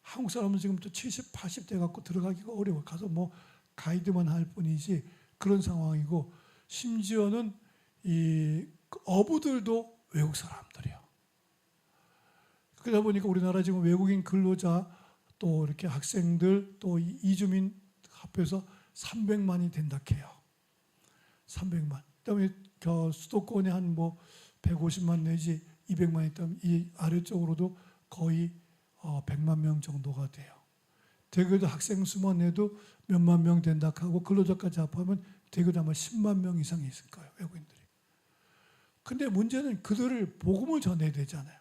A: 한국 사람은 지금 또 70, 80대 갖고 들어가기가 어려워. 가서 뭐 가이드만 할 뿐이지 그런 상황이고 심지어는 이 어부들도 외국 사람들이에요. 그러다 보니까 우리나라 지금 외국인 근로자 또 이렇게 학생들 또 이주민 합해서 300만이 된다 해요. 300만. 그다음에 수도권에 한 뭐 150만 내지 200만 있다면 이 아래쪽으로도 거의 100만 명 정도가 돼요. 대구에도 학생 수만 해도 몇만 명 된다 하고 근로자까지 합하면 대구도 아마 10만 명 이상이 있을 거예요. 외국인들이. 근데 문제는 그들을 복음을 전해야 되잖아요.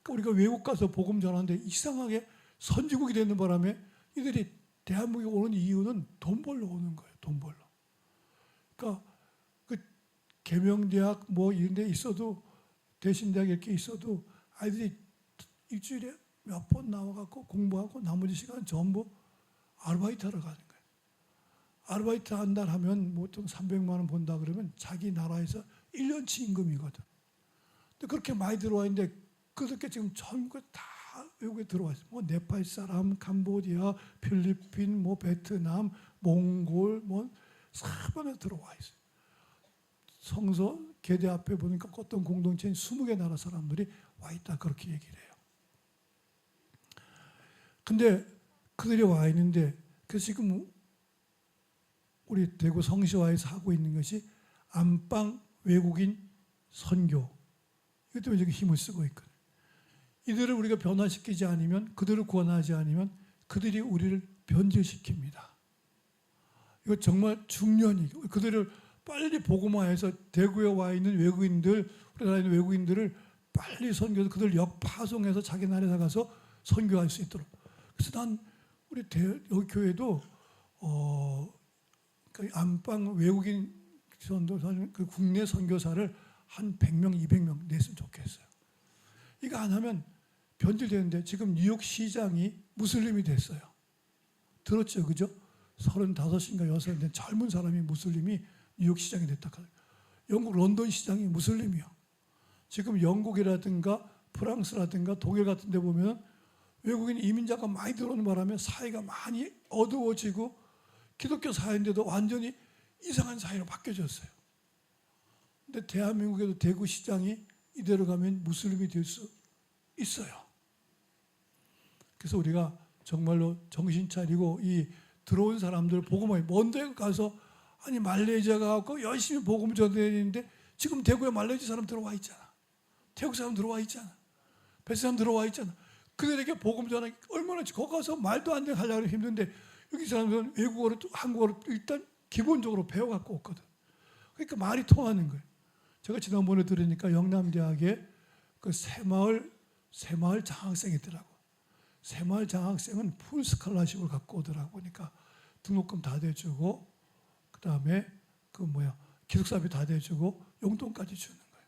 A: 그러니까 우리가 외국 가서 복음 전하는데 이상하게 선지국이 되는 바람에 이들이 대한민국에 오는 이유는 돈 벌러 오는 거예요. 돈 벌러. 그러니까 그 계명대학 뭐 이런 데 있어도 대신대학 이렇게 있어도 아이들이 일주일에 몇 번 나와갖고 공부하고 나머지 시간 전부 아르바이트 하러 가는 거예요. 아르바이트 한 달 하면 보통 300만 원 번다 그러면 자기 나라에서 1년치 임금이거든. 근데 그렇게 많이 들어와 있는데 그렇게 지금 전부 다 외국에 들어와 있어요. 뭐 네팔 사람, 캄보디아, 필리핀, 뭐 베트남, 몽골, 뭐 사방에 들어와 있어요. 성서 계대 앞에 보니까 어떤 공동체인 20개 나라 사람들이 와 있다 그렇게 얘기를 해요. 근데 그들이 와 있는데 그래서 지금 우리 대구 성시화에서 하고 있는 것이 안방 외국인 선교 이것 때문에 지금 힘을 쓰고 있거든요. 이들을 우리가 변화시키지 않으면 그들을 구원하지 않으면 그들이 우리를 변질시킵니다. 이거 정말 중요한 얘기예요. 그들을 빨리 복음화해서 대구에 와 있는 외국인들 우리나라에 있는 외국인들을 빨리 선교해서 그들 역파송해서 자기 나라에 나가서 선교할 수 있도록. 그래서 난 우리 여기 교회도 그 안방 외국인 선교사 그 국내 선교사를 한 100명, 200명 냈으면 좋겠어요. 이거 안 하면 변질되는데 지금 뉴욕 시장이 무슬림이 됐어요. 들었죠, 그죠? 35인가 6살 된 젊은 사람이 무슬림이 뉴욕 시장이 됐다. 영국 런던 시장이 무슬림이요. 지금 영국이라든가 프랑스라든가 독일 같은 데 보면 외국인 이민자가 많이 들어오는 바람에 사회가 많이 어두워지고 기독교 사회인데도 완전히 이상한 사회로 바뀌어졌어요. 근데 대한민국에도 대구 시장이 이대로 가면 무슬림이 될 수 있어요. 그래서 우리가 정말로 정신 차리고 이 들어온 사람들 복음을 먼데 가서 아니 말레이시아 가고 열심히 복음 전해야 되는데 지금 대구에 말레이시아 사람 들어와 있잖아. 태국 사람 들어와 있잖아. 베트남 들어와 있잖아. 그들에게 복음 전하기 얼마나 거기 가서 말도 안 되게 하려고 힘든데 여기 사람들은 외국어를 한국어를 일단 기본적으로 배워갖고 왔거든. 그러니까 말이 통하는 거예요. 제가 지난번에 들으니까 영남대학에 그 새마을 장학생이 있더라고. 새마을 장학생은 풀 스칼라십을 갖고 오더라고. 보니까 등록금 다 대주고 그다음에 기숙사비 다 대주고 용돈까지 주는 거예요.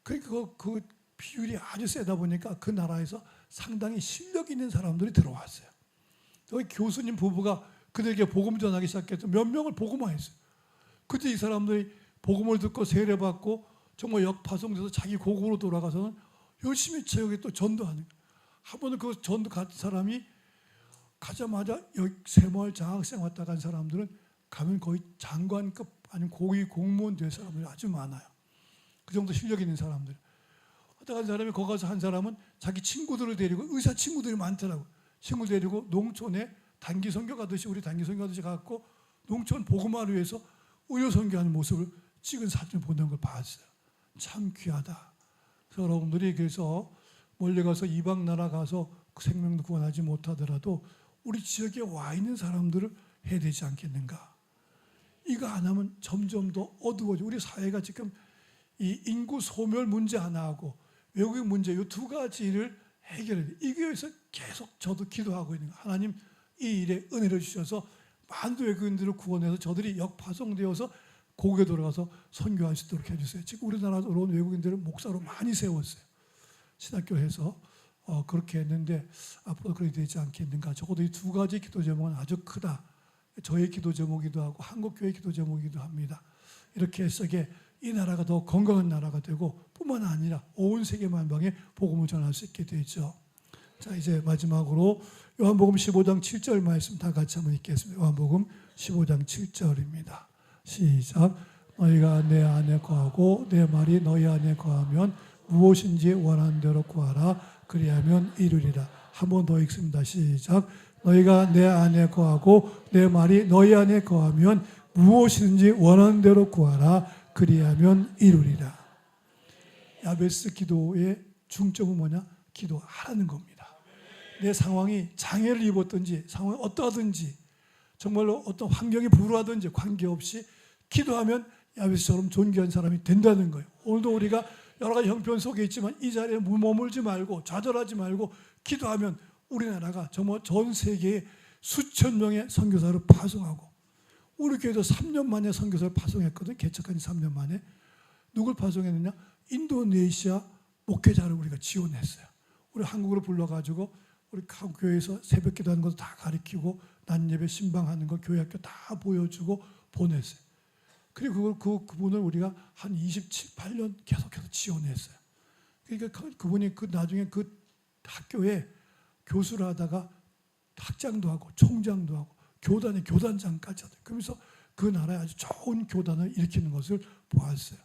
A: 그러니까 그 비율이 아주 세다 보니까 그 나라에서 상당히 실력 있는 사람들이 들어왔어요. 여기 교수님 부부가 그들에게 복음 전하기 시작해서 몇 명을 복음화했어요. 그때 이 사람들이 복음을 듣고 세례받고 정말 역파송돼서 자기 고국으로 돌아가서는 열심히 저녁에 또 전도하는 거예요. 한 번은 그 전도 간 사람이 가자마자 여기 새마을 장학생 왔다 간 사람들은 가면 거의 장관급 아니면 고위 공무원 될 사람들이 아주 많아요. 그 정도 실력 있는 사람들. 왔다 간 사람이 거기 가서 한 사람은 자기 친구들을 데리고 의사 친구들이 많더라고요. 친구 데리고 농촌에 단기 선교 가듯이 우리 단기 선교 가듯이 가고 농촌 복음화를 위해서 의료 선교하는 모습을 찍은 사진을 보는 걸 봤어요. 참 귀하다. 그래서 여러분들이 그래서 멀리 가서 이방 나라 가서 그 생명도 구원하지 못하더라도 우리 지역에 와 있는 사람들을 해야 되지 않겠는가. 이거 안 하면 점점 더 어두워져. 우리 사회가 지금 이 인구 소멸 문제 하나하고 외국인 문제 이 두 가지를 해결해야 돼. 이게 위해서 계속 저도 기도하고 있는 거예요. 하나님 이 일에 은혜를 주셔서 많은 외국인들을 구원해서 저들이 역파송되어서 고국에 돌아가서 선교할 수 있도록 해주세요. 지금 우리나라로 온 외국인들을 목사로 많이 세웠어요. 신학교에서 그렇게 했는데 앞으로 그렇게 되지 않겠는가. 적어도 이 두 가지 기도 제목은 아주 크다. 저의 기도 제목이기도 하고 한국교회 기도 제목이기도 합니다. 이렇게 해서 이 나라가 더 건강한 나라가 되고 뿐만 아니라 온 세계 만방에 복음을 전할 수 있게 되죠. 자, 이제 마지막으로 요한복음 15장 7절 말씀 다 같이 한번 읽겠습니다. 요한복음 15장 7절입니다. 시작. 너희가 내 안에 거하고 내 말이 너희 안에 거하면 무엇인지 원하는 대로 구하라. 그리하면 이루리라. 한 번 더 읽습니다. 시작. 너희가 내 안에 거하고 내 말이 너희 안에 거하면 무엇이든지 원하는 대로 구하라. 그리하면 이루리라. 야베스 기도의 중점은 뭐냐? 기도하라는 겁니다. 내 상황이 장애를 입었든지 상황이 어떠하든지 정말로 어떤 환경이 불우하든지 관계없이 기도하면 야베스처럼 존귀한 사람이 된다는 거예요. 오늘도 우리가 여러 가지 형편 속에 있지만 이 자리에 머물지 말고 좌절하지 말고 기도하면 우리나라가 정말 전 세계에 수천 명의 선교사를 파송하고, 우리 교회도 3년 만에 선교사를 파송했거든. 개척한 지 3년 만에. 누굴 파송했느냐? 인도네시아 목회자를 우리가 지원했어요. 우리 한국으로 불러가지고 우리 각 교회에서 새벽 기도하는 것도 다 가르치고 낮 예배 신방하는 거 교회 학교 다 보여주고 보냈어요. 그리고 그분을 우리가 한 27, 8년 계속해서 지원했어요. 그러니까 그분이 나중에 그 학교에 교수를 하다가 학장도 하고 총장도 하고 교단의 교단장까지 하더라고요. 그러면서 그 나라에 아주 좋은 교단을 일으키는 것을 보았어요.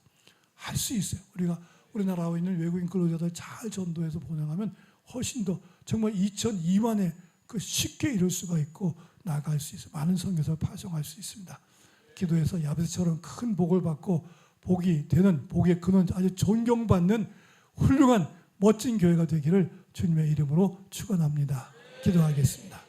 A: 할 수 있어요. 우리가 우리나라에 있는 외국인 근로자들 잘 전도해서 보내가면 훨씬 더 정말 2,002만에 쉽게 이룰 수가 있고 나갈 수 있어요. 많은 선교사를 파송할 수 있습니다. 기도해서 야베스처럼 큰 복을 받고 복이 되는, 복의 근원, 아주 존경받는 훌륭한 멋진 교회가 되기를 주님의 이름으로 축원합니다. 기도하겠습니다.